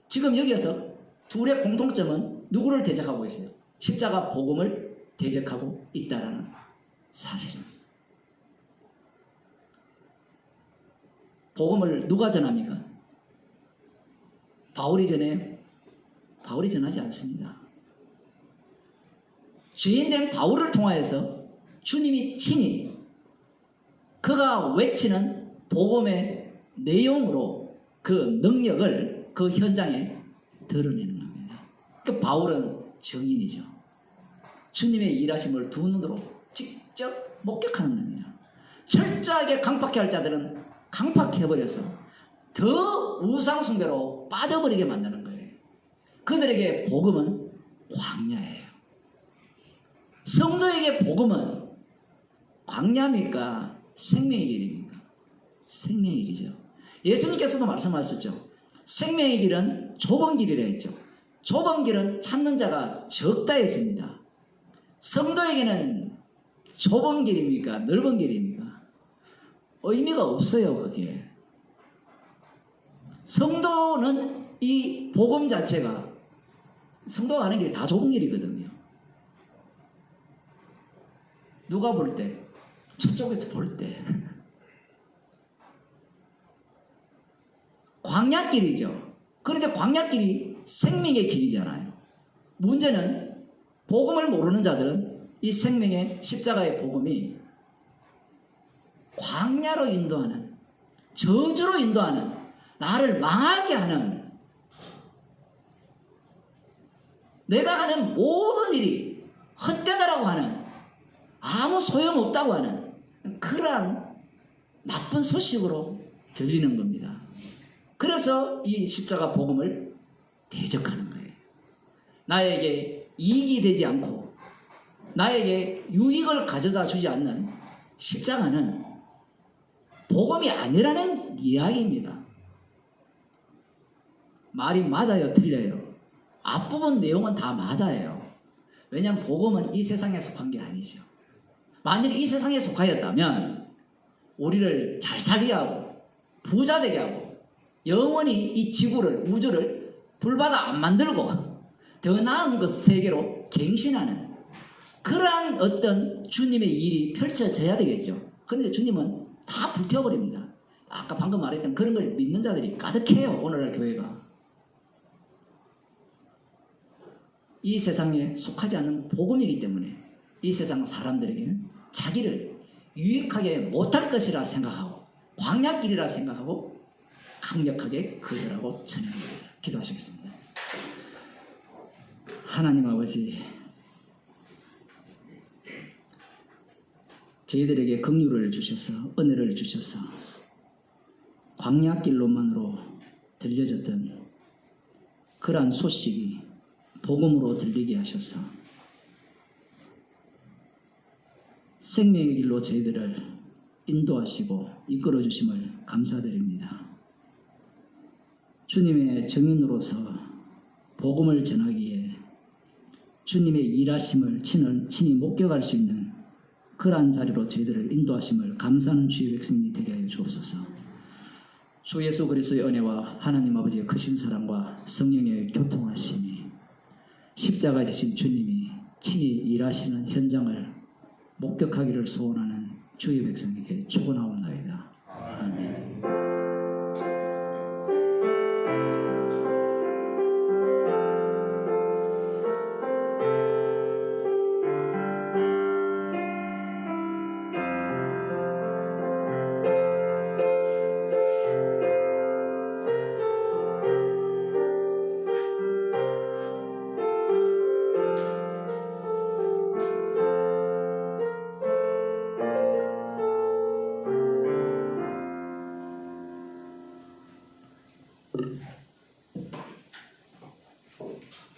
지금 여기에서 둘의 공통점은 누구를 대적하고 있어요? 십자가 복음을 대적하고 있다는 사실입니다. 복음을 누가 전합니까? 바울이 전하지 않습니다. 죄인된 바울을 통하여서 주님이 친히 그가 외치는 복음의 내용으로 그 능력을 그 현장에 드러내는 겁니다. 그 바울은 증인이죠. 주님의 일하심을 두 눈으로 직접 목격하는 겁니다. 철저하게 강팍해 할 자들은 강팍해버려서 더 우상숭배로 빠져버리게 만드는 거예요. 그들에게 복음은 광야예요. 성도에게 복음은 광야입니까? 생명의 길입니까? 생명의 길이죠. 예수님께서도 말씀하셨죠. 생명의 길은 좁은 길이라 했죠. 좁은 길은 찾는 자가 적다 했습니다. 성도에게는 좁은 길입니까? 넓은 길입니까? 의미가 없어요, 그게. 성도는 이 복음 자체가 성도가 가는 길이 다 좁은 길이거든요. 누가 볼 때? 저쪽에서 볼 때. 광야길이죠. 그런데 광야길이 생명의 길이잖아요. 문제는 복음을 모르는 자들은 이 생명의 십자가의 복음이 광야로 인도하는, 저주로 인도하는, 나를 망하게 하는, 내가 하는 모든 일이 헛되다라고 하는, 아무 소용없다고 하는 그러한 나쁜 소식으로 들리는 겁니다. 그래서 이 십자가 복음을 대적하는 거예요. 나에게 이익이 되지 않고 나에게 유익을 가져다 주지 않는 십자가는 복음이 아니라는 이야기입니다. 말이 맞아요, 틀려요? 앞부분 내용은 다 맞아요. 왜냐하면 복음은 이 세상에 속한 게 아니죠. 만일 이 세상에 속하였다면 우리를 잘 살게 하고 부자 되게 하고 영원히 이 지구를, 우주를 불바다 안 만들고 더 나은 것 세계로 갱신하는 그러한 어떤 주님의 일이 펼쳐져야 되겠죠. 그런데 주님은 다 불태워버립니다. 아까 방금 말했던 그런 걸 믿는 자들이 가득해요, 오늘날 교회가. 이 세상에 속하지 않는 복음이기 때문에 이 세상 사람들에게는 자기를 유익하게 못할 것이라 생각하고 광야길이라 생각하고 강력하게 거절하고 전해합니다. 기도하시겠습니다. 하나님 아버지, 저희들에게 긍휼을 주셔서 은혜를 주셔서 광야길로만으로 들려졌던 그러한 소식이 복음으로 들리게 하셔서 생명의 길로 저희들을 인도하시고 이끌어 주심을 감사드립니다. 주님의 증인으로서 복음을 전하기에 주님의 일하심을 친히 목격할 수 있는 그러한 자리로 저희들을 인도하심을 감사하는 주의 백성이 되게 하여 주옵소서. 주 예수 그리스도의 은혜와 하나님 아버지의 크신 사랑과 성령의 교통하심이 십자가 지신 주님이 친히 일하시는 현장을 목격하기를 소원하는 주의 백성에게 축원하옵나이다.